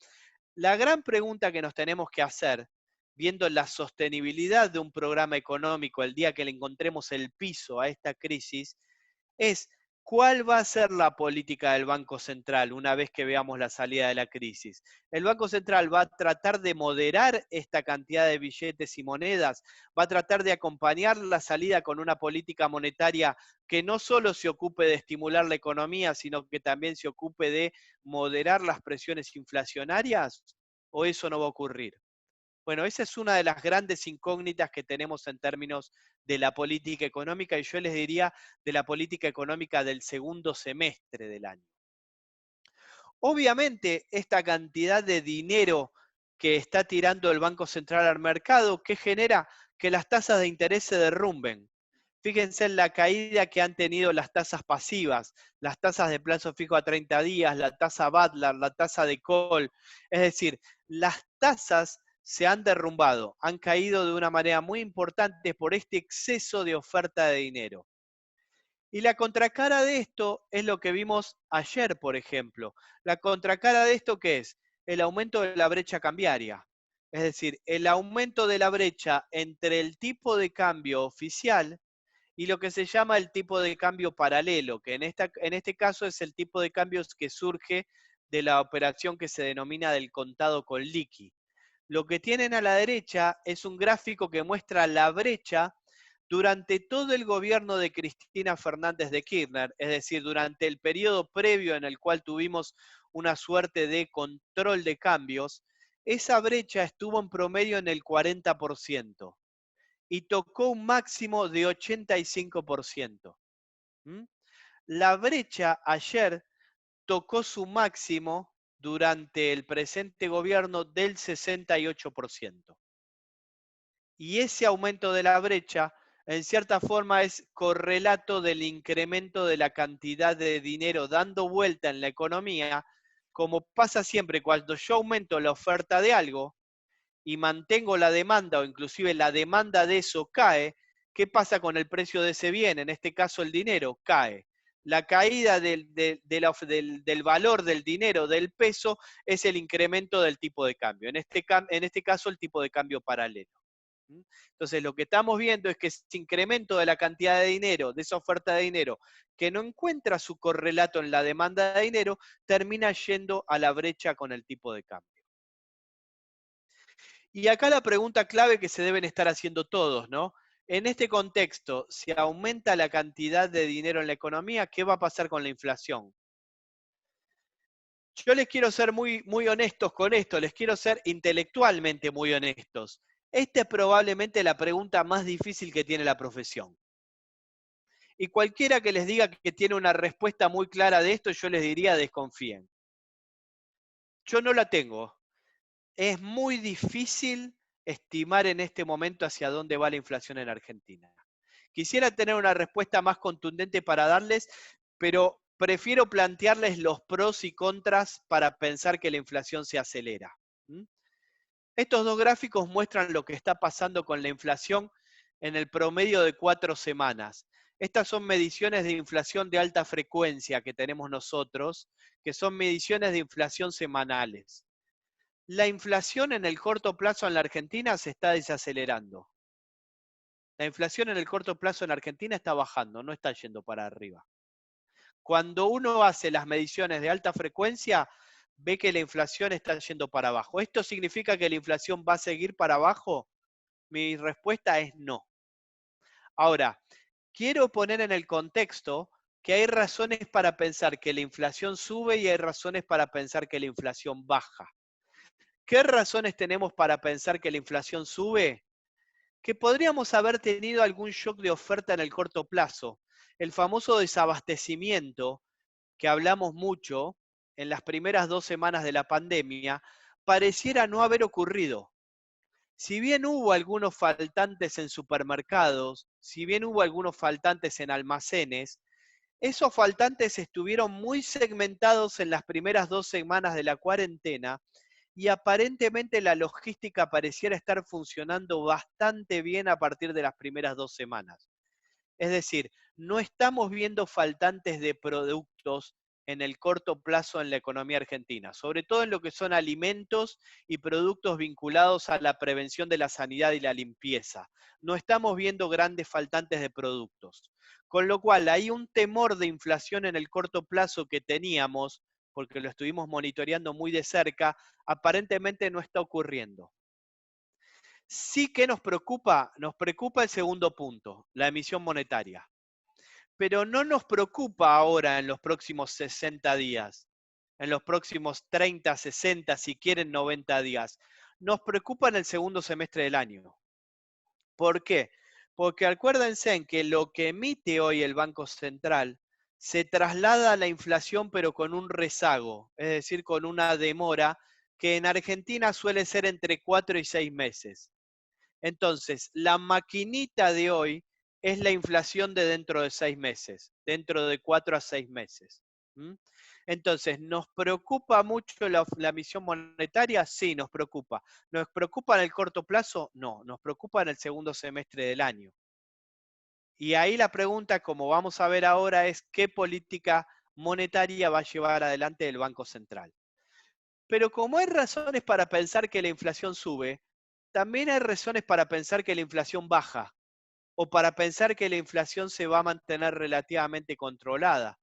La gran pregunta que nos tenemos que hacer, viendo la sostenibilidad de un programa económico el día que le encontremos el piso a esta crisis, es cuál va a ser la política del Banco Central una vez que veamos la salida de la crisis. El Banco Central va a tratar de moderar esta cantidad de billetes y monedas, va a tratar de acompañar la salida con una política monetaria que no solo se ocupe de estimular la economía, sino que también se ocupe de moderar las presiones inflacionarias, o eso no va a ocurrir. Bueno, esa es una de las grandes incógnitas que tenemos en términos de la política económica y yo les diría de la política económica del segundo semestre del año. Obviamente, esta cantidad de dinero que está tirando el Banco Central al mercado, ¿qué genera? Que las tasas de interés se derrumben. Fíjense en la caída que han tenido las tasas pasivas, las tasas de plazo fijo a 30 días, la tasa Butler, la tasa de Cole. Es decir, las tasas se han derrumbado, han caído de una manera muy importante por este exceso de oferta de dinero. Y la contracara de esto es lo que vimos ayer, por ejemplo. La contracara de esto, ¿qué es? El aumento de la brecha cambiaria. Es decir, el aumento de la brecha entre el tipo de cambio oficial y lo que se llama el tipo de cambio paralelo, que en este caso es el tipo de cambios que surge de la operación que se denomina del contado con liqui. Lo que tienen a la derecha es un gráfico que muestra la brecha durante todo el gobierno de Cristina Fernández de Kirchner, es decir, durante el periodo previo en el cual tuvimos una suerte de control de cambios, esa brecha estuvo en promedio en el 40%. y tocó un máximo de 85%. ¿Mm? La brecha ayer tocó su máximo durante el presente gobierno del 68%. Y ese aumento de la brecha, en cierta forma, es correlato del incremento de la cantidad de dinero dando vuelta en la economía, como pasa siempre cuando yo aumento la oferta de algo y mantengo la demanda o inclusive la demanda de eso cae. ¿Qué pasa con el precio de ese bien? En este caso el dinero cae. La caída del valor del dinero, del peso, es el incremento del tipo de cambio. En este caso el tipo de cambio paralelo. Entonces, lo que estamos viendo es que ese incremento de la cantidad de dinero, de esa oferta de dinero, que no encuentra su correlato en la demanda de dinero, termina yendo a la brecha con el tipo de cambio. Y acá la pregunta clave que se deben estar haciendo todos, ¿no? En este contexto, si aumenta la cantidad de dinero en la economía, ¿qué va a pasar con la inflación? Yo les quiero ser muy honestos con esto, les quiero ser intelectualmente muy honestos. Esta es probablemente la pregunta más difícil que tiene la profesión. Y cualquiera que les diga que tiene una respuesta muy clara de esto, yo les diría desconfíen. Yo no la tengo. Es muy difícil estimar en este momento hacia dónde va la inflación en Argentina. Quisiera tener una respuesta más contundente para darles, pero prefiero plantearles los pros y contras para pensar que la inflación se acelera. ¿Mm? Estos dos gráficos muestran lo que está pasando con la inflación en el promedio de 4 semanas. Estas son mediciones de inflación de alta frecuencia que tenemos nosotros, que son mediciones de inflación semanales. La inflación en el corto plazo en la Argentina se está desacelerando. La inflación en el corto plazo en Argentina está bajando, no está yendo para arriba. Cuando uno hace las mediciones de alta frecuencia, ve que la inflación está yendo para abajo. ¿Esto significa que la inflación va a seguir para abajo? Mi respuesta es no. Ahora, quiero poner en el contexto que hay razones para pensar que la inflación sube y hay razones para pensar que la inflación baja. ¿Qué razones tenemos para pensar que la inflación sube? Que podríamos haber tenido algún shock de oferta en el corto plazo. El famoso desabastecimiento que hablamos mucho en las primeras 2 semanas de la pandemia pareciera no haber ocurrido. Si bien hubo algunos faltantes en supermercados, si bien hubo algunos faltantes en almacenes, esos faltantes estuvieron muy segmentados en las primeras 2 semanas de la cuarentena y aparentemente la logística pareciera estar funcionando bastante bien a partir de las primeras 2 semanas. Es decir, no estamos viendo faltantes de productos en el corto plazo en la economía argentina, sobre todo en lo que son alimentos y productos vinculados a la prevención de la sanidad y la limpieza. No estamos viendo grandes faltantes de productos. Con lo cual, hay un temor de inflación en el corto plazo que teníamos, porque lo estuvimos monitoreando muy de cerca, aparentemente no está ocurriendo. Sí que nos preocupa el segundo punto, la emisión monetaria. Pero no nos preocupa ahora en los próximos 60 días, en los próximos 30, 60, si quieren 90 días. Nos preocupa en el segundo semestre del año. ¿Por qué? Porque acuérdense en que lo que emite hoy el Banco Central se traslada a la inflación pero con un rezago, es decir, con una demora que en Argentina suele ser entre 4 y 6 meses. Entonces, la maquinita de hoy es la inflación de dentro de 6 meses, dentro de 4 a 6 meses. ¿Mm? Entonces, ¿nos preocupa mucho la emisión monetaria? Sí, nos preocupa. ¿Nos preocupa en el corto plazo? No, nos preocupa en el segundo semestre del año. Y ahí la pregunta, como vamos a ver ahora, es qué política monetaria va a llevar adelante el Banco Central. Pero como hay razones para pensar que la inflación sube, también hay razones para pensar que la inflación baja o para pensar que la inflación se va a mantener relativamente controlada.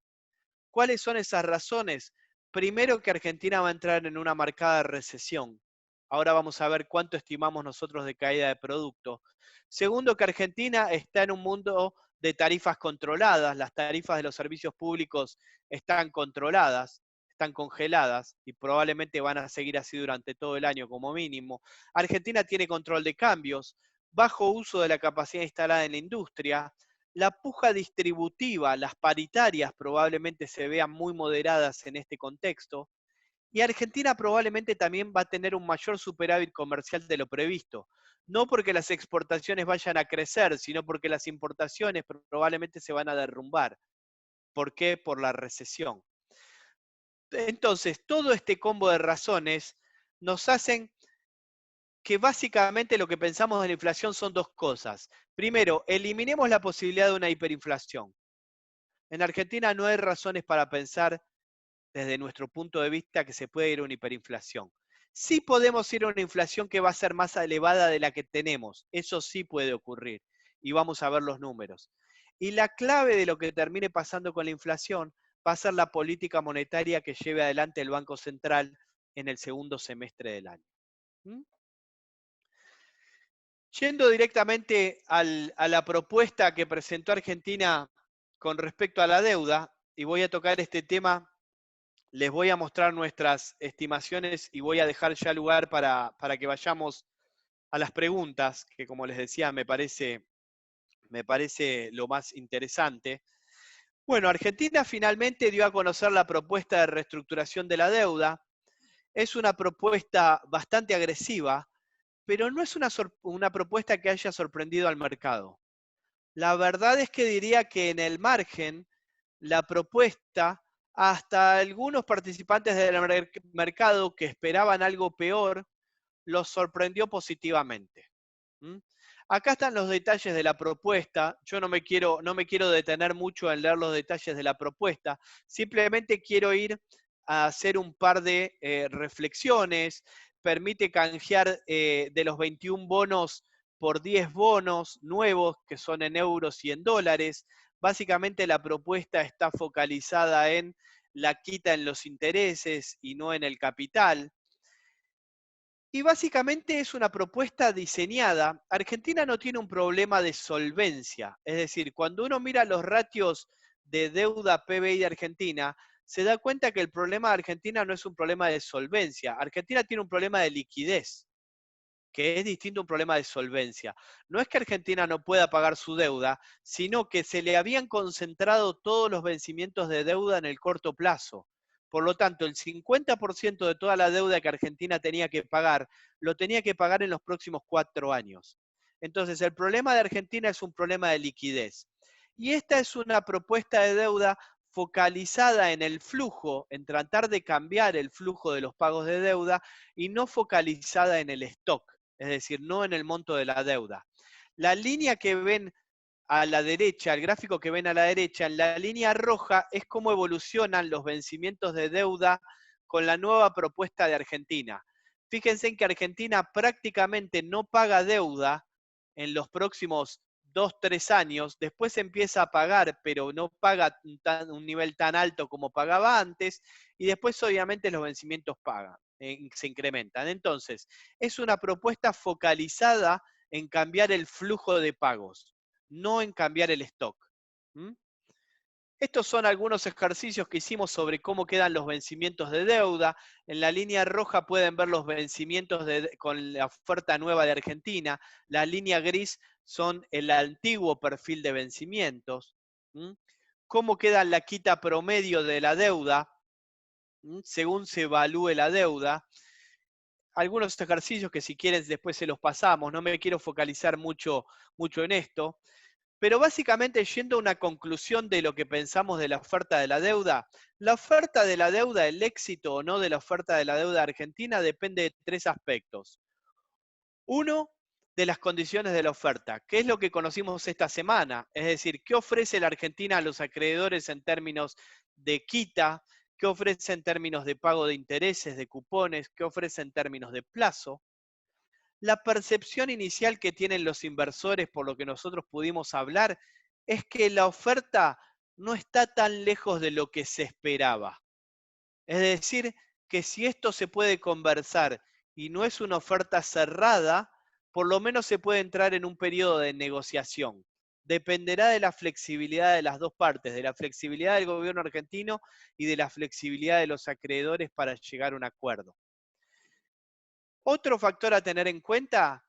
¿Cuáles son esas razones? Primero, que Argentina va a entrar en una marcada recesión. Ahora vamos a ver cuánto estimamos nosotros de caída de producto. Segundo, que Argentina está en un mundo de tarifas controladas. Las tarifas de los servicios públicos están controladas, están congeladas y probablemente van a seguir así durante todo el año como mínimo. Argentina tiene control de cambios. bajo uso de la capacidad instalada en la industria, la puja distributiva, las paritarias probablemente se vean muy moderadas en este contexto, y Argentina probablemente también va a tener un mayor superávit comercial de lo previsto. No porque las exportaciones vayan a crecer, sino porque las importaciones probablemente se van a derrumbar. ¿Por qué? Por la recesión. Entonces, todo este combo de razones nos hacen que básicamente lo que pensamos de la inflación son dos cosas. Primero, eliminemos la posibilidad de una hiperinflación. En Argentina no hay razones para pensar desde nuestro punto de vista que se puede ir a una hiperinflación. Sí podemos ir a una inflación que va a ser más elevada de la que tenemos. Eso sí puede ocurrir. Y vamos a ver los números. Y la clave de lo que termine pasando con la inflación va a ser la política monetaria que lleve adelante el Banco Central en el segundo semestre del año. ¿Mm? Yendo directamente a la propuesta que presentó Argentina con respecto a la deuda, y voy a tocar este tema, les voy a mostrar nuestras estimaciones y voy a dejar ya lugar para que vayamos a las preguntas, que como les decía, me parece lo más interesante. Bueno, Argentina finalmente dio a conocer la propuesta de reestructuración de la deuda. Es una propuesta bastante agresiva, pero no es una propuesta que haya sorprendido al mercado. La verdad es que diría que en el margen, la propuesta, hasta algunos participantes del mercado que esperaban algo peor, los sorprendió positivamente. ¿Mm? Acá están los detalles de la propuesta. Yo no me quiero detener mucho en leer los detalles de la propuesta. Simplemente quiero ir a hacer un par de reflexiones. Permite canjear de los 21 bonos por 10 bonos nuevos que son en euros y en dólares. Básicamente la propuesta está focalizada en la quita en los intereses y no en el capital. Y básicamente es una propuesta diseñada. Argentina no tiene un problema de solvencia. Es decir, cuando uno mira los ratios de deuda PBI de Argentina, se da cuenta que el problema de Argentina no es un problema de solvencia. Argentina tiene un problema de liquidez, que es distinto a un problema de solvencia. No es que Argentina no pueda pagar su deuda, sino que se le habían concentrado todos los vencimientos de deuda en el corto plazo. Por lo tanto, el 50% de toda la deuda que Argentina tenía que pagar, lo tenía que pagar en los próximos 4 años. Entonces, el problema de Argentina es un problema de liquidez. Y esta es una propuesta de deuda focalizada en el flujo, en tratar de cambiar el flujo de los pagos de deuda y no focalizada en el stock, es decir, no en el monto de la deuda. La línea que ven a la derecha, el gráfico que ven a la derecha, en la línea roja es cómo evolucionan los vencimientos de deuda con la nueva propuesta de Argentina. Fíjense en que Argentina prácticamente no paga deuda en los próximos 2, 3 años, después empieza a pagar, pero no paga un nivel tan alto como pagaba antes, y después obviamente los vencimientos se incrementan. Entonces, es una propuesta focalizada en cambiar el flujo de pagos, no en cambiar el stock. ¿Mm? Estos son algunos ejercicios que hicimos sobre cómo quedan los vencimientos de deuda. En la línea roja pueden ver los vencimientos con la oferta nueva de Argentina. La línea gris son el antiguo perfil de vencimientos. ¿Mm? Cómo queda la quita promedio de la deuda según se evalúe la deuda. Algunos ejercicios que si quieren después se los pasamos. No me quiero focalizar mucho en esto. Pero básicamente, yendo a una conclusión de lo que pensamos de la oferta de la oferta de la deuda, el éxito o no de la oferta de la deuda argentina depende de 3 aspectos. Uno, de las condiciones de la oferta, que es lo que conocimos esta semana, es decir, qué ofrece la Argentina a los acreedores en términos de quita, qué ofrece en términos de pago de intereses, de cupones, qué ofrece en términos de plazo. La percepción inicial que tienen los inversores, por lo que nosotros pudimos hablar, es que la oferta no está tan lejos de lo que se esperaba. Es decir, que si esto se puede conversar y no es una oferta cerrada, por lo menos se puede entrar en un periodo de negociación. Dependerá de la flexibilidad de las dos partes, de la flexibilidad del gobierno argentino y de la flexibilidad de los acreedores para llegar a un acuerdo. Otro factor a tener en cuenta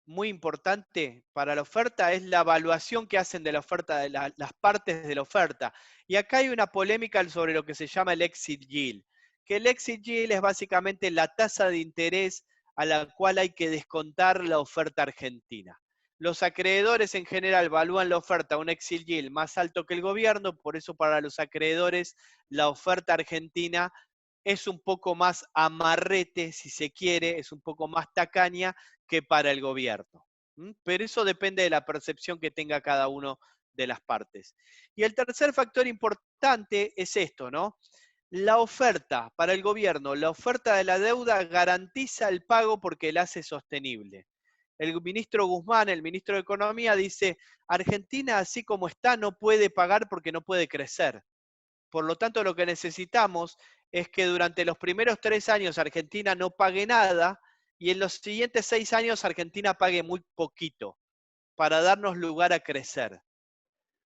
muy importante para la oferta es la evaluación que hacen de la oferta, de las partes de la oferta. Y acá hay una polémica sobre lo que se llama el exit yield, que el exit yield es básicamente la tasa de interés a la cual hay que descontar la oferta argentina. Los acreedores en general evalúan la oferta a un exit yield más alto que el gobierno, por eso para los acreedores la oferta argentina es un poco más amarrete, si se quiere, es un poco más tacaña que para el gobierno. Pero eso depende de la percepción que tenga cada uno de las partes. Y el tercer factor importante es esto, ¿no? La oferta para el gobierno, la oferta de la deuda garantiza el pago porque la hace sostenible. El ministro Guzmán, el ministro de Economía, dice, Argentina así como está no puede pagar porque no puede crecer. Por lo tanto, lo que necesitamos es que durante los primeros 3 años Argentina no pague nada y en los siguientes 6 años Argentina pague muy poquito para darnos lugar a crecer.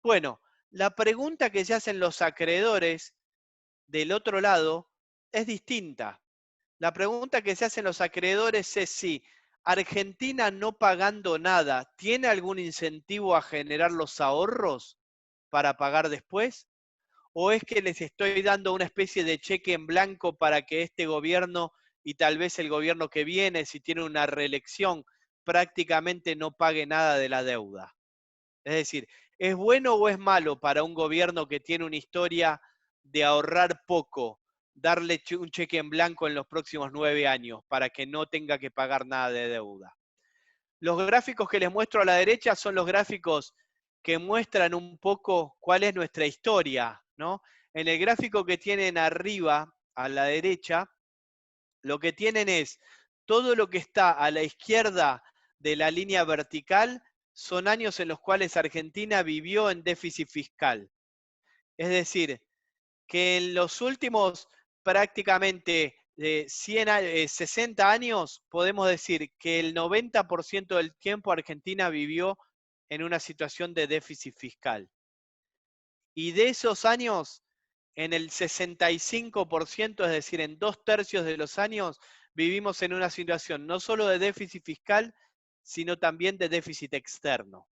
Bueno, la pregunta que se hacen los acreedores del otro lado es distinta. La pregunta que se hacen los acreedores es si Argentina no pagando nada, ¿tiene algún incentivo a generar los ahorros para pagar después? ¿O es que les estoy dando una especie de cheque en blanco para que este gobierno y tal vez el gobierno que viene, si tiene una reelección, prácticamente no pague nada de la deuda? Es decir, ¿es bueno o es malo para un gobierno que tiene una historia de ahorrar poco, darle un cheque en blanco en los próximos 9 años para que no tenga que pagar nada de deuda? Los gráficos que les muestro a la derecha son los gráficos que muestran un poco cuál es nuestra historia, ¿no? En el gráfico que tienen arriba, a la derecha, lo que tienen es todo lo que está a la izquierda de la línea vertical son años en los cuales Argentina vivió en déficit fiscal. Es decir, que en los últimos prácticamente 60 años, podemos decir que el 90% del tiempo Argentina vivió en una situación de déficit fiscal. Y de esos años, en el 65%, es decir, en 2/3 de los años, vivimos en una situación no solo de déficit fiscal, sino también de déficit externo.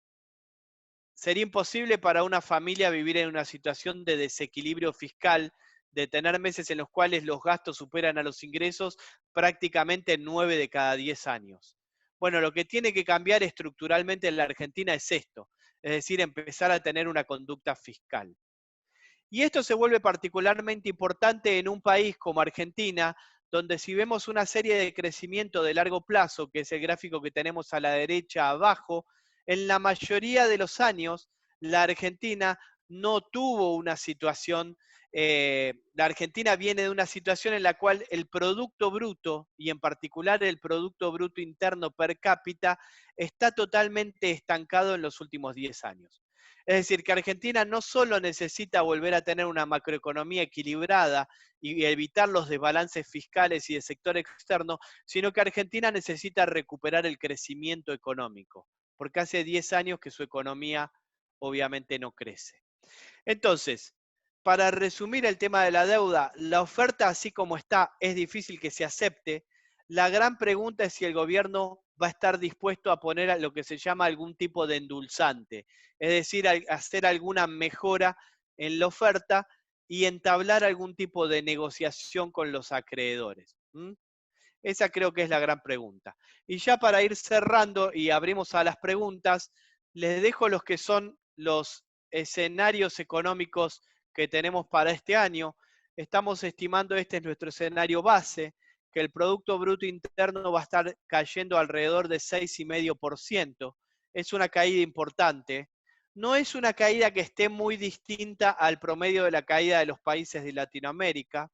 Sería imposible para una familia vivir en una situación de desequilibrio fiscal, de tener meses en los cuales los gastos superan a los ingresos prácticamente en 9 de cada 10 años. Bueno, lo que tiene que cambiar estructuralmente en la Argentina es esto, es decir, empezar a tener una conducta fiscal. Y esto se vuelve particularmente importante en un país como Argentina, donde si vemos una serie de crecimiento de largo plazo, que es el gráfico que tenemos a la derecha abajo, en la mayoría de los años la Argentina no tuvo una situación, la Argentina viene de una situación en la cual el Producto Bruto, y en particular el Producto Bruto Interno per cápita, está totalmente estancado en los últimos 10 años. Es decir, que Argentina no solo necesita volver a tener una macroeconomía equilibrada y evitar los desbalances fiscales y del sector externo, sino que Argentina necesita recuperar el crecimiento económico, porque hace 10 años que su economía obviamente no crece. Entonces, para resumir el tema de la deuda, la oferta así como está es difícil que se acepte. La gran pregunta es si el gobierno va a estar dispuesto a poner lo que se llama algún tipo de endulzante, es decir, hacer alguna mejora en la oferta y entablar algún tipo de negociación con los acreedores. Esa creo que es la gran pregunta. Y ya para ir cerrando y abrimos a las preguntas, les dejo los que son los escenarios económicos que tenemos para este año. Estamos estimando, este es nuestro escenario base, que el Producto Bruto Interno va a estar cayendo alrededor de 6,5%. Es una caída importante. No es una caída que esté muy distinta al promedio de la caída de los países de Latinoamérica.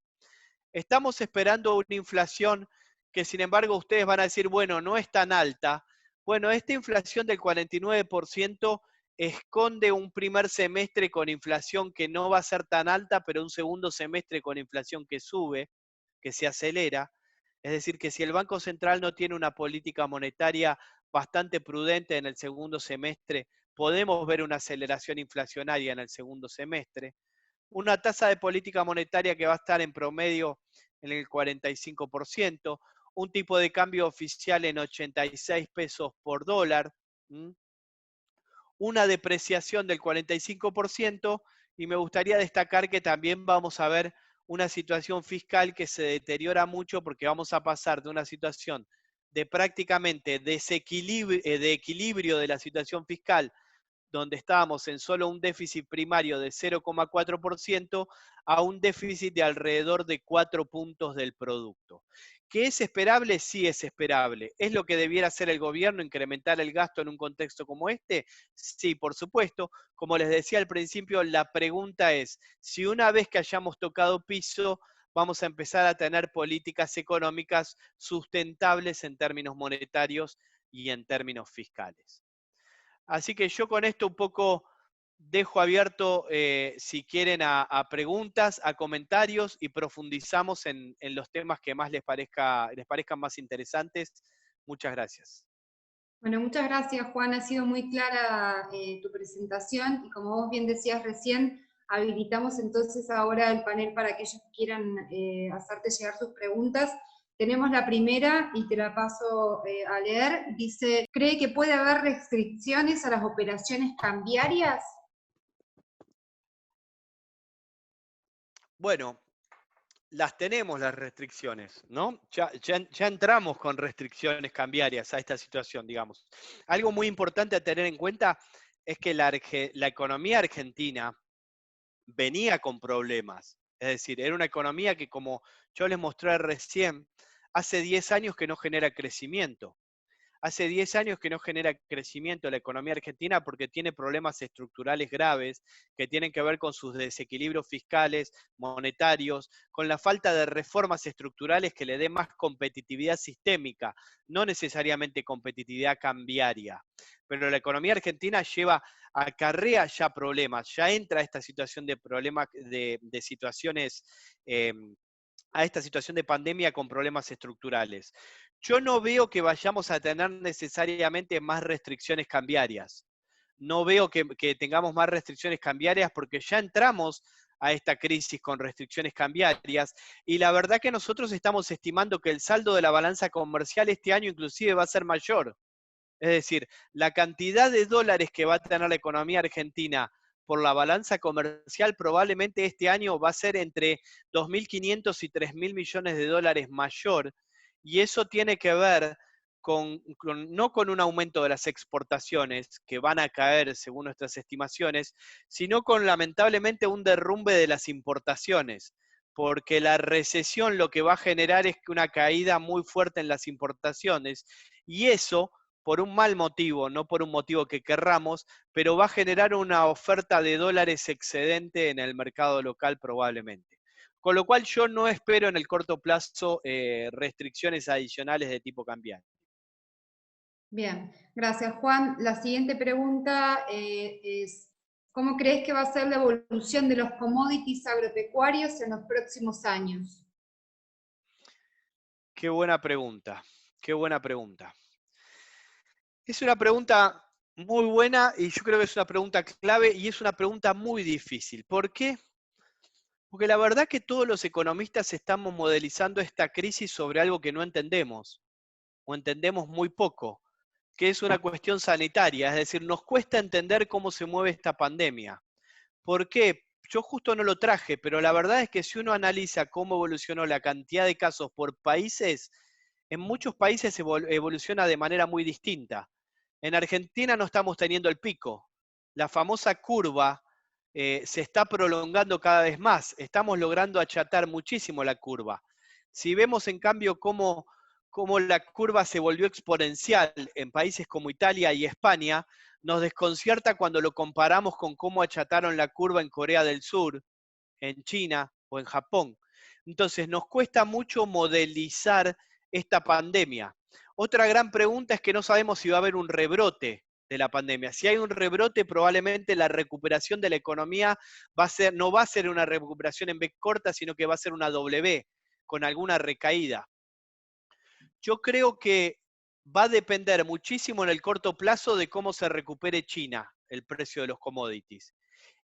Estamos esperando una inflación que, sin embargo, ustedes van a decir, bueno, no es tan alta. Bueno, esta inflación del 49% esconde un primer semestre con inflación que no va a ser tan alta, pero un segundo semestre con inflación que sube, que se acelera. Es decir, que si el Banco Central no tiene una política monetaria bastante prudente en el segundo semestre, podemos ver una aceleración inflacionaria en el segundo semestre. Una tasa de política monetaria que va a estar en promedio en el 45%, un tipo de cambio oficial en 86 pesos por dólar, una depreciación del 45%, y me gustaría destacar que también vamos a ver una situación fiscal que se deteriora mucho porque vamos a pasar de una situación de prácticamente de equilibrio de la situación fiscal, donde estábamos en solo un déficit primario de 0,4%, a un déficit de alrededor de 4 puntos del producto. ¿Qué es esperable? Sí es esperable. ¿Es lo que debiera hacer el gobierno, incrementar el gasto en un contexto como este? Sí, por supuesto. Como les decía al principio, la pregunta es, si una vez que hayamos tocado piso, vamos a empezar a tener políticas económicas sustentables en términos monetarios y en términos fiscales. Así que yo con esto un poco dejo abierto, si quieren, a preguntas, a comentarios, y profundizamos en los temas que más les parezcan más interesantes. Muchas gracias. Bueno, muchas gracias, Juan. Ha sido muy clara tu presentación y como vos bien decías recién, habilitamos entonces ahora el panel para aquellos que quieran hacerte llegar sus preguntas. Tenemos la primera y te la paso a leer. Dice, ¿cree que puede haber restricciones a las operaciones cambiarias? Bueno, las tenemos las restricciones, ¿no? Ya entramos con restricciones cambiarias a esta situación, digamos. Algo muy importante a tener en cuenta es que la economía argentina venía con problemas. Es decir, era una economía que, como yo les mostré recién, hace 10 años que no genera crecimiento. Hace 10 años que no genera crecimiento la economía argentina porque tiene problemas estructurales graves que tienen que ver con sus desequilibrios fiscales, monetarios, con la falta de reformas estructurales que le dé más competitividad sistémica, no necesariamente competitividad cambiaria. Pero la economía argentina acarrea ya problemas, ya entra a esta situación de problemas, de situaciones, a esta situación de pandemia con problemas estructurales. Yo no veo que vayamos a tener necesariamente más restricciones cambiarias. No veo que tengamos más restricciones cambiarias porque ya entramos a esta crisis con restricciones cambiarias, y la verdad que nosotros estamos estimando que el saldo de la balanza comercial este año inclusive va a ser mayor. Es decir, la cantidad de dólares que va a tener la economía argentina por la balanza comercial probablemente este año va a ser entre 2.500 y 3.000 millones de dólares mayor, y eso tiene que ver no con un aumento de las exportaciones, que van a caer según nuestras estimaciones, sino con lamentablemente un derrumbe de las importaciones, porque la recesión lo que va a generar es una caída muy fuerte en las importaciones, y eso por un mal motivo, no por un motivo que querramos, pero va a generar una oferta de dólares excedente en el mercado local probablemente. Con lo cual yo no espero en el corto plazo restricciones adicionales de tipo cambiario. Bien, gracias, Juan. La siguiente pregunta es, ¿cómo crees que va a ser la evolución de los commodities agropecuarios en los próximos años? Qué buena pregunta, qué buena pregunta. Es una pregunta muy buena y yo creo que es una pregunta clave y es una pregunta muy difícil. ¿Por qué? Porque la verdad que todos los economistas estamos modelizando esta crisis sobre algo que no entendemos, o entendemos muy poco, que es una cuestión sanitaria, es decir, nos cuesta entender cómo se mueve esta pandemia. ¿Por qué? Yo justo no lo traje, pero la verdad es que si uno analiza cómo evolucionó la cantidad de casos por países, en muchos países evoluciona de manera muy distinta. En Argentina no estamos teniendo el pico. La famosa curva se está prolongando cada vez más. Estamos logrando achatar muchísimo la curva. Si vemos en cambio cómo la curva se volvió exponencial en países como Italia y España, nos desconcierta cuando lo comparamos con cómo achataron la curva en Corea del Sur, en China o en Japón. Entonces, nos cuesta mucho modelizar esta pandemia. Otra gran pregunta es que no sabemos si va a haber un rebrote de la pandemia. Si hay un rebrote, probablemente la recuperación de la economía no va a ser una recuperación en V corta, sino que va a ser una W, con alguna recaída. Yo creo que va a depender muchísimo en el corto plazo de cómo se recupere China, el precio de los commodities.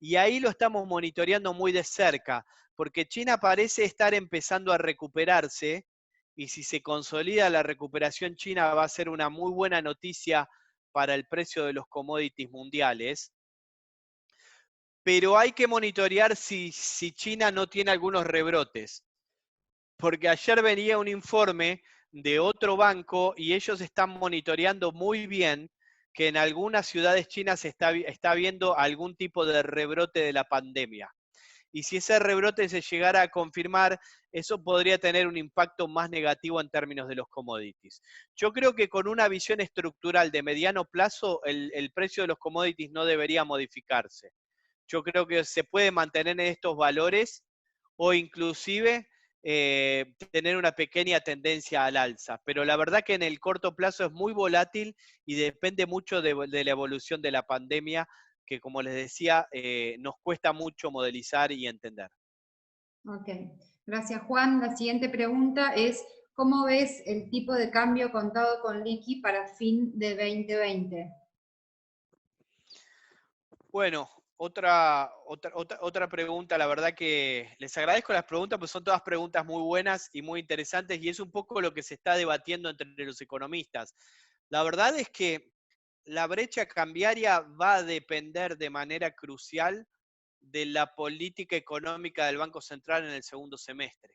Y ahí lo estamos monitoreando muy de cerca, porque China parece estar empezando a recuperarse y si se consolida la recuperación china va a ser una muy buena noticia para el precio de los commodities mundiales. Pero hay que monitorear si China no tiene algunos rebrotes, porque ayer venía un informe de otro banco y ellos están monitoreando muy bien que en algunas ciudades chinas está viendo algún tipo de rebrote de la pandemia. Y si ese rebrote se llegara a confirmar, eso podría tener un impacto más negativo en términos de los commodities. Yo creo que con una visión estructural de mediano plazo, el precio de los commodities no debería modificarse. Yo creo que se puede mantener en estos valores o inclusive tener una pequeña tendencia al alza. Pero la verdad que en el corto plazo es muy volátil y depende mucho de la evolución de la pandemia, que como les decía, nos cuesta mucho modelizar y entender. Ok, gracias Juan. La siguiente pregunta es, ¿cómo ves el tipo de cambio contado con liqui para fin de 2020? Bueno, otra pregunta, la verdad que les agradezco las preguntas, pues son todas preguntas muy buenas y muy interesantes y es un poco lo que se está debatiendo entre los economistas. La verdad es que la brecha cambiaria va a depender de manera crucial de la política económica del Banco Central en el segundo semestre.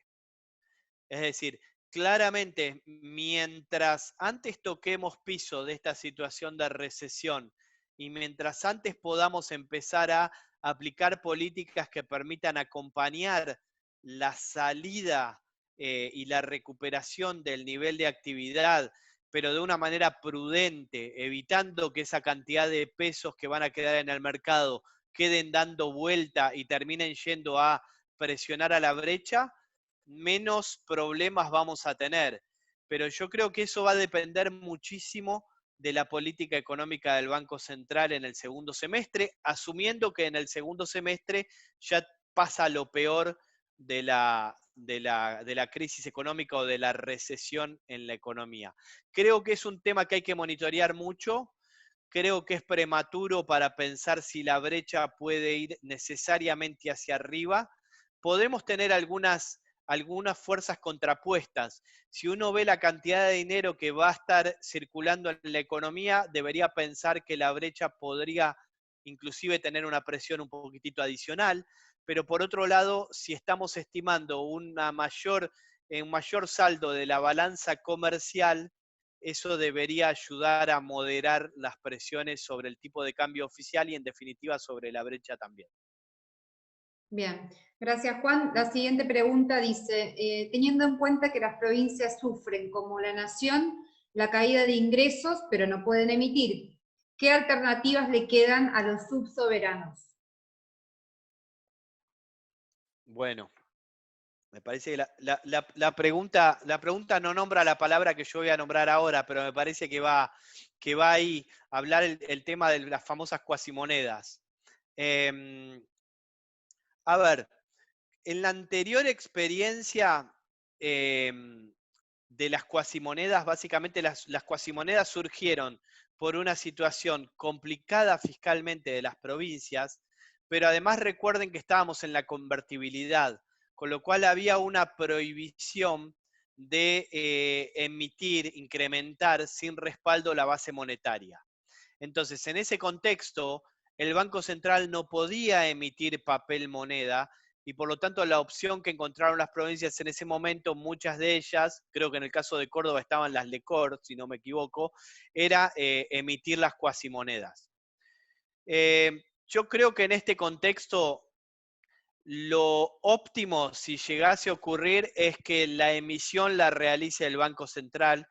Es decir, claramente, mientras antes toquemos piso de esta situación de recesión y mientras antes podamos empezar a aplicar políticas que permitan acompañar la salida y la recuperación del nivel de actividad, pero de una manera prudente, evitando que esa cantidad de pesos que van a quedar en el mercado queden dando vuelta y terminen yendo a presionar a la brecha, menos problemas vamos a tener. Pero yo creo que eso va a depender muchísimo de la política económica del Banco Central en el segundo semestre, asumiendo que en el segundo semestre ya pasa lo peor de la crisis económica o de la recesión en la economía. Creo que es un tema que hay que monitorear mucho. Creo que es prematuro para pensar si la brecha puede ir necesariamente hacia arriba. Podemos tener algunas fuerzas contrapuestas. Si uno ve la cantidad de dinero que va a estar circulando en la economía, debería pensar que la brecha podría inclusive tener una presión un poquitito adicional, pero por otro lado, si estamos estimando un mayor saldo de la balanza comercial, eso debería ayudar a moderar las presiones sobre el tipo de cambio oficial y en definitiva sobre la brecha también. Bien, gracias Juan. La siguiente pregunta dice, teniendo en cuenta que las provincias sufren, como la nación, la caída de ingresos, pero no pueden emitir, ¿qué alternativas le quedan a los subsoberanos? Bueno, me parece que la pregunta no nombra la palabra que yo voy a nombrar ahora, pero me parece que va ahí a hablar el tema de las famosas cuasimonedas. A ver, en la anterior experiencia de las cuasimonedas, básicamente las cuasimonedas surgieron por una situación complicada fiscalmente de las provincias, pero además recuerden que estábamos en la convertibilidad, con lo cual había una prohibición de emitir, incrementar sin respaldo la base monetaria. Entonces, en ese contexto, el Banco Central no podía emitir papel moneda y por lo tanto la opción que encontraron las provincias en ese momento, muchas de ellas, creo que en el caso de Córdoba estaban las LECOR, si no me equivoco, era emitir las cuasimonedas. Yo creo que en este contexto lo óptimo, si llegase a ocurrir, es que la emisión la realice el Banco Central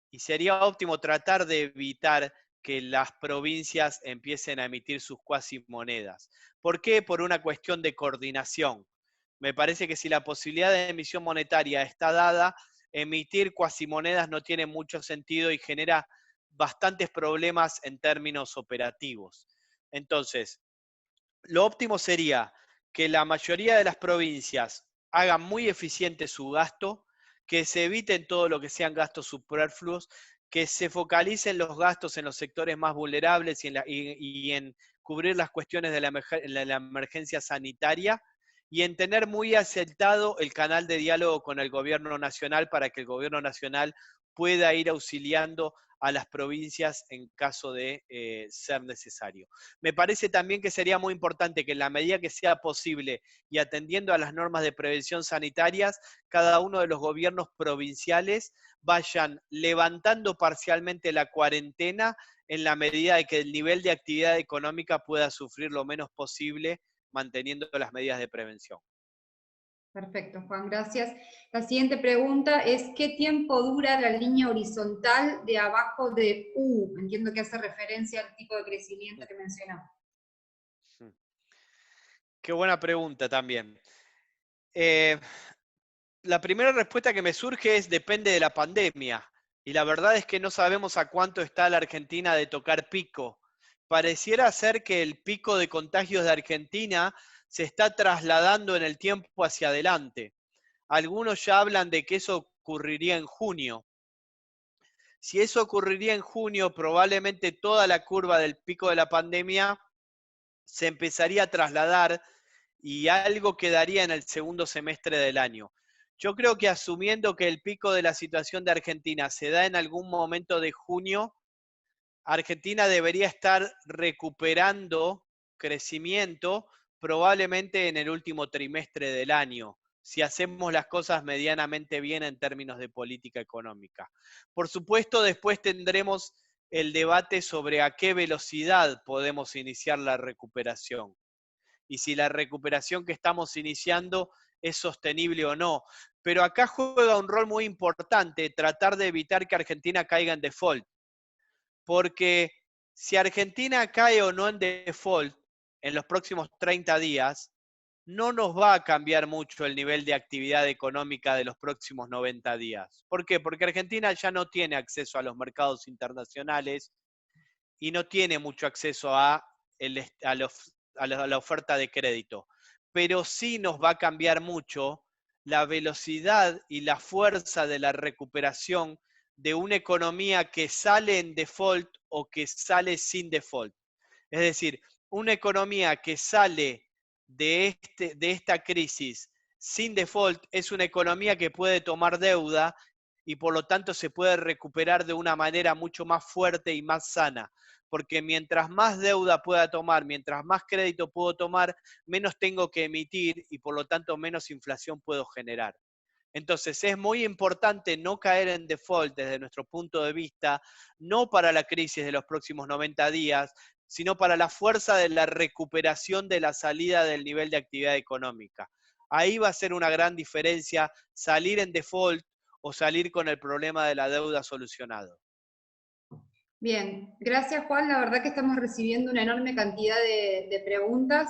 y sería óptimo tratar de evitar que las provincias empiecen a emitir sus cuasimonedas. ¿Por qué? Por una cuestión de coordinación. Me parece que si la posibilidad de emisión monetaria está dada, emitir cuasimonedas no tiene mucho sentido y genera bastantes problemas en términos operativos. Entonces, lo óptimo sería que la mayoría de las provincias hagan muy eficiente su gasto, que se eviten todo lo que sean gastos superfluos, que se focalicen los gastos en los sectores más vulnerables y en cubrir las cuestiones de la emergencia sanitaria y en tener muy acertado el canal de diálogo con el gobierno nacional para que el gobierno nacional pueda ir auxiliando a las provincias en caso de ser necesario. Me parece también que sería muy importante que en la medida que sea posible y atendiendo a las normas de prevención sanitarias, cada uno de los gobiernos provinciales vayan levantando parcialmente la cuarentena en la medida de que el nivel de actividad económica pueda sufrir lo menos posible manteniendo las medidas de prevención. Perfecto, Juan, gracias. La siguiente pregunta es, ¿qué tiempo dura la línea horizontal de abajo de U? Entiendo que hace referencia al tipo de crecimiento que mencionó. Qué buena pregunta también. Eh, la primera respuesta que me surge es depende de la pandemia. Y la verdad es que no sabemos a cuánto está la Argentina de tocar pico. Pareciera ser que el pico de contagios de Argentina se está trasladando en el tiempo hacia adelante. Algunos ya hablan de que eso ocurriría en junio. Si eso ocurriría en junio, probablemente toda la curva del pico de la pandemia se empezaría a trasladar y algo quedaría en el segundo semestre del año. Yo creo que asumiendo que el pico de la situación de Argentina se da en algún momento de junio, Argentina debería estar recuperando crecimiento probablemente en el último trimestre del año, si hacemos las cosas medianamente bien en términos de política económica. Por supuesto, después tendremos el debate sobre a qué velocidad podemos iniciar la recuperación y si la recuperación que estamos iniciando es sostenible o no. Pero acá juega un rol muy importante tratar de evitar que Argentina caiga en default, porque si Argentina cae o no en default en los próximos 30 días, no nos va a cambiar mucho el nivel de actividad económica de los próximos 90 días. ¿Por qué? Porque Argentina ya no tiene acceso a los mercados internacionales y no tiene mucho acceso a la oferta de crédito. Pero sí nos va a cambiar mucho la velocidad y la fuerza de la recuperación de una economía que sale en default o que sale sin default. Es decir, una economía que sale de esta crisis sin default es una economía que puede tomar deuda y por lo tanto se puede recuperar de una manera mucho más fuerte y más sana. Porque mientras más deuda pueda tomar, mientras más crédito puedo tomar, menos tengo que emitir y por lo tanto menos inflación puedo generar. Entonces es muy importante no caer en default desde nuestro punto de vista, no para la crisis de los próximos 90 días, sino para la fuerza de la recuperación de la salida del nivel de actividad económica. Ahí va a ser una gran diferencia salir en default o salir con el problema de la deuda solucionado. Bien, gracias Juan. La verdad que estamos recibiendo una enorme cantidad de preguntas.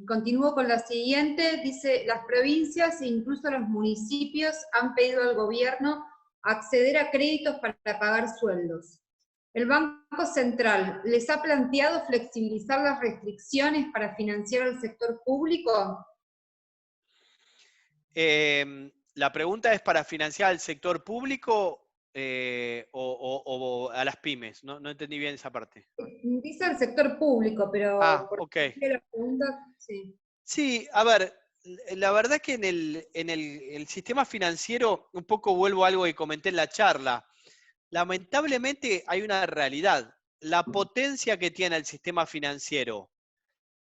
Continúo con la siguiente. Dice, las provincias e incluso los municipios han pedido al gobierno acceder a créditos para pagar sueldos. ¿El Banco Central les ha planteado flexibilizar las restricciones para financiar al sector público? La pregunta es para financiar al sector público o a las pymes. No, no entendí bien esa parte. Dice al sector público, pero por Ok. la pregunta, sí. Sí, a ver, la verdad que el sistema financiero, un poco vuelvo a algo que comenté en la charla, lamentablemente hay una realidad. La potencia que tiene el sistema financiero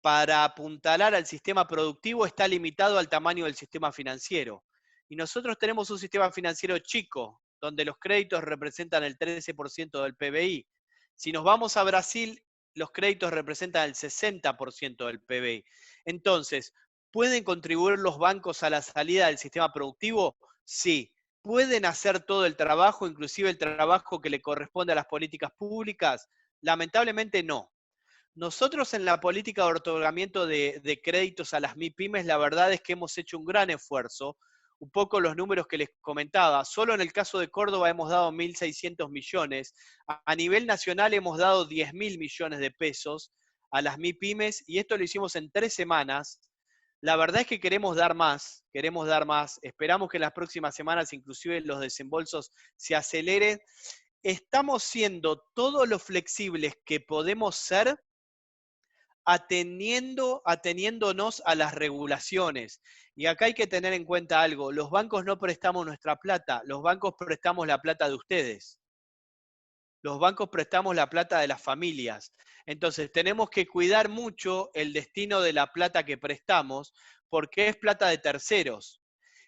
para apuntalar al sistema productivo está limitado al tamaño del sistema financiero. Y nosotros tenemos un sistema financiero chico, donde los créditos representan el 13% del PBI. Si nos vamos a Brasil, los créditos representan el 60% del PBI. Entonces, ¿pueden contribuir los bancos a la salida del sistema productivo? Sí. ¿Pueden hacer todo el trabajo, inclusive el trabajo que le corresponde a las políticas públicas? Lamentablemente no. Nosotros en la política de otorgamiento de créditos a las MIPYMES, la verdad es que hemos hecho un gran esfuerzo. Un poco los números que les comentaba. Solo en el caso de Córdoba hemos dado 1.600 millones. A nivel nacional hemos dado 10.000 millones de pesos a las MIPYMES y esto lo hicimos en 3 semanas. La verdad es que queremos dar más, queremos dar más. Esperamos que en las próximas semanas inclusive los desembolsos se aceleren. Estamos siendo todo lo flexibles que podemos ser ateniéndonos a las regulaciones. Y acá hay que tener en cuenta algo, los bancos no prestamos nuestra plata, los bancos prestamos la plata de ustedes. Los bancos prestamos la plata de las familias. Entonces tenemos que cuidar mucho el destino de la plata que prestamos porque es plata de terceros.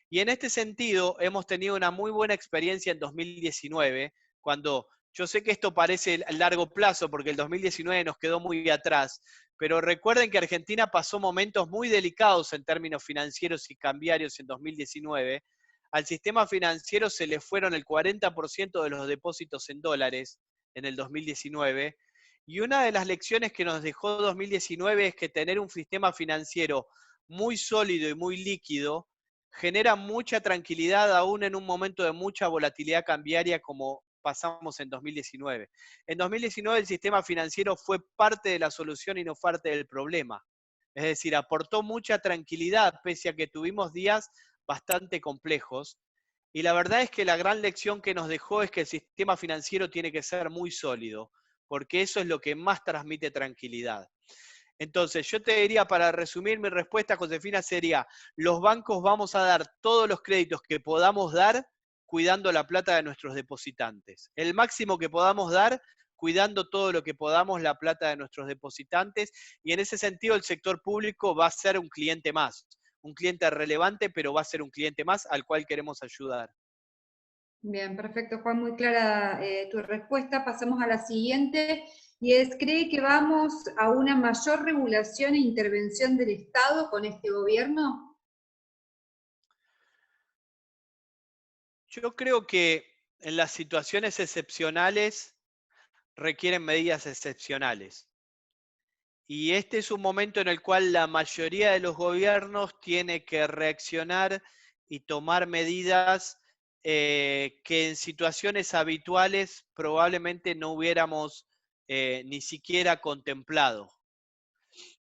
Y en este sentido hemos tenido una muy buena experiencia en 2019, cuando yo sé que esto parece a largo plazo porque el 2019 nos quedó muy atrás, pero recuerden que Argentina pasó momentos muy delicados en términos financieros y cambiarios en 2019. Al sistema financiero se le fueron el 40% de los depósitos en dólares en el 2019. Y una de las lecciones que nos dejó 2019 es que tener un sistema financiero muy sólido y muy líquido genera mucha tranquilidad aún en un momento de mucha volatilidad cambiaria como pasamos en 2019. En 2019 el sistema financiero fue parte de la solución y no parte del problema. Es decir, aportó mucha tranquilidad pese a que tuvimos días bastante complejos. Y la verdad es que la gran lección que nos dejó es que el sistema financiero tiene que ser muy sólido, porque eso es lo que más transmite tranquilidad. Entonces, yo te diría, para resumir mi respuesta, Josefina, sería, los bancos vamos a dar todos los créditos que podamos dar cuidando la plata de nuestros depositantes. El máximo que podamos dar cuidando todo lo que podamos la plata de nuestros depositantes, y en ese sentido el sector público va a ser un cliente más, un cliente relevante, pero va a ser un cliente más al cual queremos ayudar. Bien, perfecto, Juan, muy clara tu respuesta. Pasamos a la siguiente, y es, ¿cree que vamos a una mayor regulación e intervención del Estado con este gobierno? Yo creo que en las situaciones excepcionales requieren medidas excepcionales. Y este es un momento en el cual la mayoría de los gobiernos tiene que reaccionar y tomar medidas que en situaciones habituales probablemente no hubiéramos ni siquiera contemplado.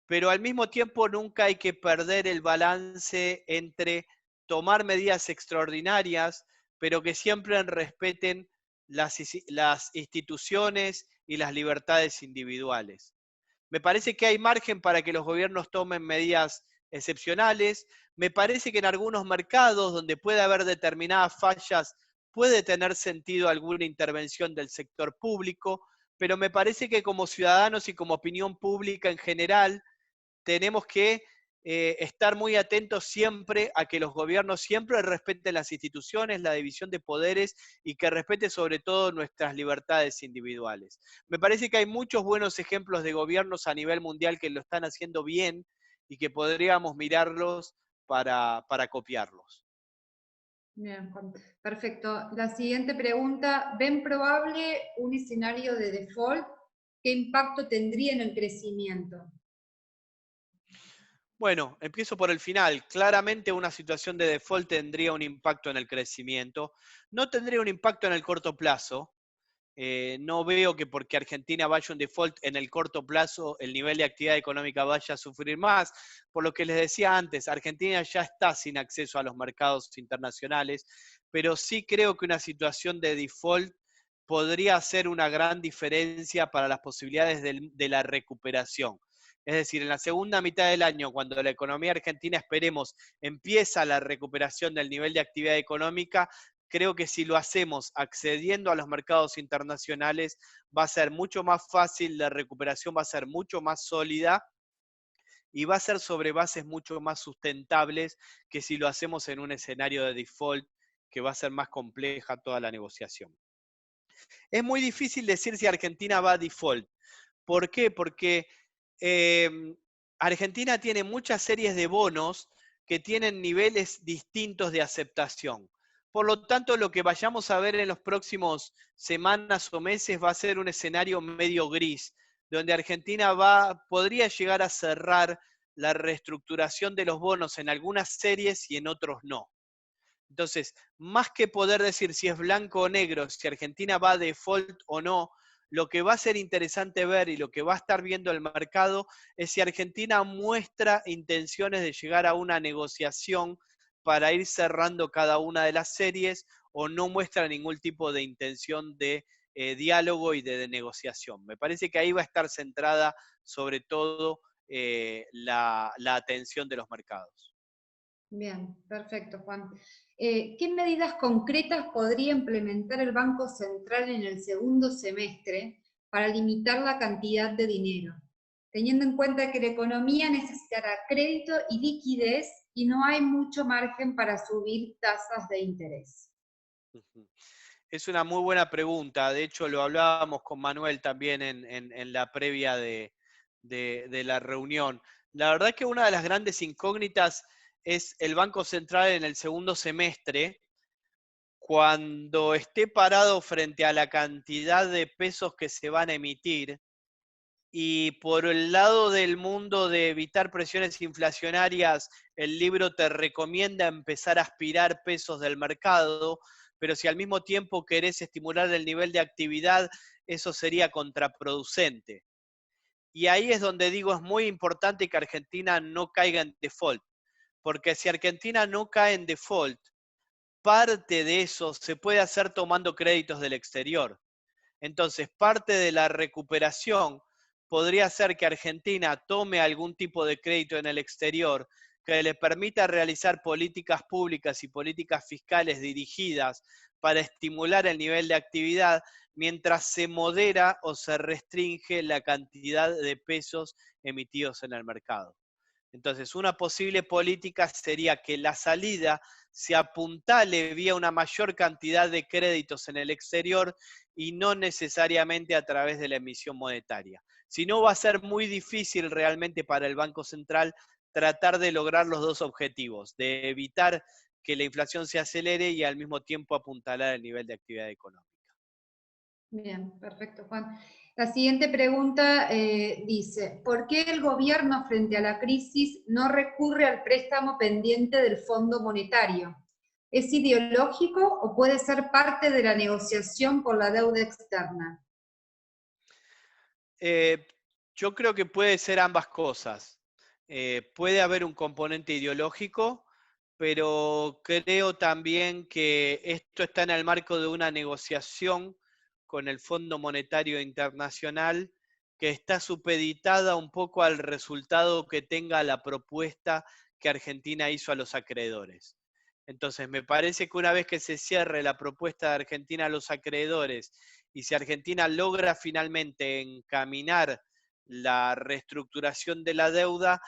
Pero al mismo tiempo nunca hay que perder el balance entre tomar medidas extraordinarias, pero que siempre respeten las instituciones y las libertades individuales. Me parece que hay margen para que los gobiernos tomen medidas excepcionales. Me parece que en algunos mercados donde puede haber determinadas fallas puede tener sentido alguna intervención del sector público, pero me parece que como ciudadanos y como opinión pública en general tenemos que estar muy atentos siempre a que los gobiernos siempre respeten las instituciones, la división de poderes y que respete sobre todo nuestras libertades individuales. Me parece que hay muchos buenos ejemplos de gobiernos a nivel mundial que lo están haciendo bien y que podríamos mirarlos para copiarlos. Bien, Juan. Perfecto. La siguiente pregunta, ¿ven probable un escenario de default? ¿Qué impacto tendría en el crecimiento? Bueno, empiezo por el final. Claramente una situación de default tendría un impacto en el crecimiento. No tendría un impacto en el corto plazo. No veo que porque Argentina vaya un default en el corto plazo el nivel de actividad económica vaya a sufrir más. Por lo que les decía antes, Argentina ya está sin acceso a los mercados internacionales, pero sí creo que una situación de default podría hacer una gran diferencia para las posibilidades de la recuperación. Es decir, en la segunda mitad del año, cuando la economía argentina, esperemos, empieza la recuperación del nivel de actividad económica, creo que si lo hacemos accediendo a los mercados internacionales, va a ser mucho más fácil, la recuperación va a ser mucho más sólida y va a ser sobre bases mucho más sustentables que si lo hacemos en un escenario de default, que va a ser más compleja toda la negociación. Es muy difícil decir si Argentina va a default. ¿Por qué? Porque eh, Argentina tiene muchas series de bonos que tienen niveles distintos de aceptación. Por lo tanto, lo que vayamos a ver en los próximos semanas o meses va a ser un escenario medio gris, donde Argentina podría llegar a cerrar la reestructuración de los bonos en algunas series y en otros no. Entonces, más que poder decir si es blanco o negro, si Argentina va a default o no, lo que va a ser interesante ver y lo que va a estar viendo el mercado es si Argentina muestra intenciones de llegar a una negociación para ir cerrando cada una de las series o no muestra ningún tipo de intención de diálogo y de negociación. Me parece que ahí va a estar centrada sobre todo la atención de los mercados. Bien, perfecto, Juan. ¿Qué medidas concretas podría implementar el Banco Central en el segundo semestre para limitar la cantidad de dinero, teniendo en cuenta que la economía necesitará crédito y liquidez y no hay mucho margen para subir tasas de interés? Es una muy buena pregunta. De hecho, lo hablábamos con Manuel también en la previa de la reunión. La verdad que una de las grandes incógnitas es el Banco Central en el segundo semestre, cuando esté parado frente a la cantidad de pesos que se van a emitir, y por el lado del mundo de evitar presiones inflacionarias, el libro te recomienda empezar a aspirar pesos del mercado, pero si al mismo tiempo querés estimular el nivel de actividad, eso sería contraproducente. Y ahí es donde digo, es muy importante que Argentina no caiga en default, porque si Argentina no cae en default, parte de eso se puede hacer tomando créditos del exterior. Entonces, parte de la recuperación podría ser que Argentina tome algún tipo de crédito en el exterior que le permita realizar políticas públicas y políticas fiscales dirigidas para estimular el nivel de actividad mientras se modera o se restringe la cantidad de pesos emitidos en el mercado. Entonces, una posible política sería que la salida se apuntale vía una mayor cantidad de créditos en el exterior y no necesariamente a través de la emisión monetaria. Si no, va a ser muy difícil realmente para el Banco Central tratar de lograr los dos objetivos, de evitar que la inflación se acelere y al mismo tiempo apuntalar el nivel de actividad económica. Bien, perfecto, Juan. La siguiente pregunta dice, ¿por qué el gobierno frente a la crisis no recurre al préstamo pendiente del Fondo Monetario? ¿Es ideológico o puede ser parte de la negociación por la deuda externa? Yo creo que puede ser ambas cosas. Puede haber un componente ideológico, pero creo también que esto está en el marco de una negociación con el Fondo Monetario Internacional que está supeditada un poco al resultado que tenga la propuesta que Argentina hizo a los acreedores. Entonces, me parece que una vez que se cierre la propuesta de Argentina a los acreedores y si Argentina logra finalmente encaminar la reestructuración de la deuda,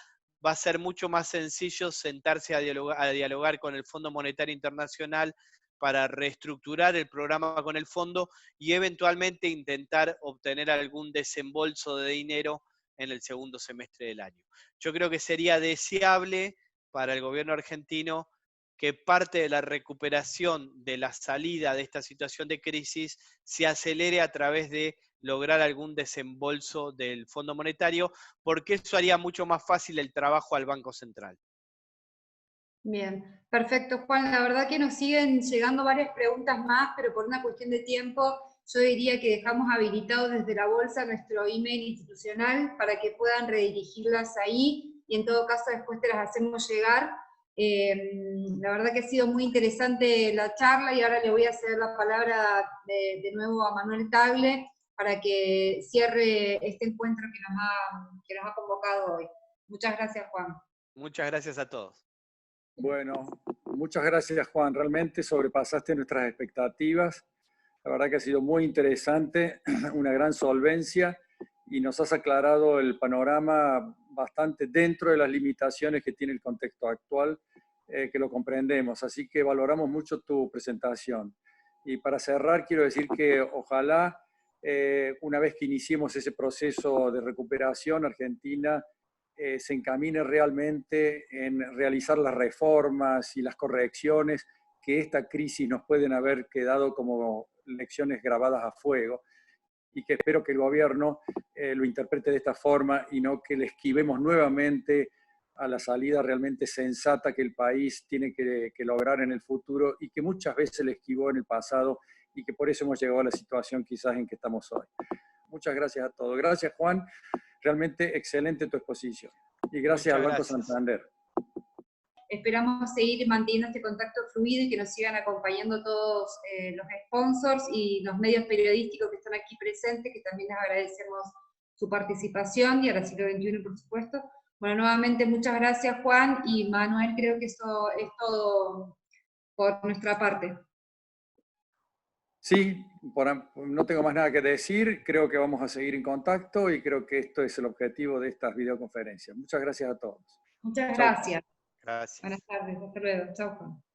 va a ser mucho más sencillo sentarse a dialogar con el Fondo Monetario Internacional para reestructurar el programa con el fondo y eventualmente intentar obtener algún desembolso de dinero en el segundo semestre del año. Yo creo que sería deseable para el gobierno argentino que parte de la recuperación de la salida de esta situación de crisis se acelere a través de lograr algún desembolso del Fondo Monetario, porque eso haría mucho más fácil el trabajo al Banco Central. Bien, perfecto, Juan. La verdad que nos siguen llegando varias preguntas más, pero por una cuestión de tiempo, yo diría que dejamos habilitado desde la bolsa nuestro email institucional para que puedan redirigirlas ahí y en todo caso después te las hacemos llegar. La verdad que ha sido muy interesante la charla y ahora le voy a ceder la palabra de nuevo a Manuel Tagle para que cierre este encuentro que nos ha convocado hoy. Muchas gracias, Juan. Muchas gracias a todos. Bueno, muchas gracias, Juan. Realmente sobrepasaste nuestras expectativas. La verdad que ha sido muy interesante, una gran solvencia y nos has aclarado el panorama bastante dentro de las limitaciones que tiene el contexto actual, que lo comprendemos. Así que valoramos mucho tu presentación. Y para cerrar, quiero decir que ojalá una vez que iniciemos ese proceso de recuperación, Argentina se encamine realmente en realizar las reformas y las correcciones que esta crisis nos pueden haber quedado como lecciones grabadas a fuego y que espero que el gobierno lo interprete de esta forma y no que le esquivemos nuevamente a la salida realmente sensata que el país tiene que lograr en el futuro y que muchas veces le esquivó en el pasado y que por eso hemos llegado a la situación quizás en que estamos hoy. Muchas gracias a todos. Gracias, Juan. Realmente excelente tu exposición. Y gracias al Banco Santander. Esperamos seguir manteniendo este contacto fluido y que nos sigan acompañando todos los sponsors y los medios periodísticos que están aquí presentes, que también les agradecemos su participación, y ahora siglo XXI, por supuesto. Bueno, nuevamente muchas gracias, Juan, y Manuel, creo que eso es todo por nuestra parte. Sí, no tengo más nada que decir, creo que vamos a seguir en contacto y creo que esto es el objetivo de estas videoconferencias. Muchas gracias a todos. Muchas Chau. gracias. Gracias. Buenas tardes, hasta luego. Chao, Juan.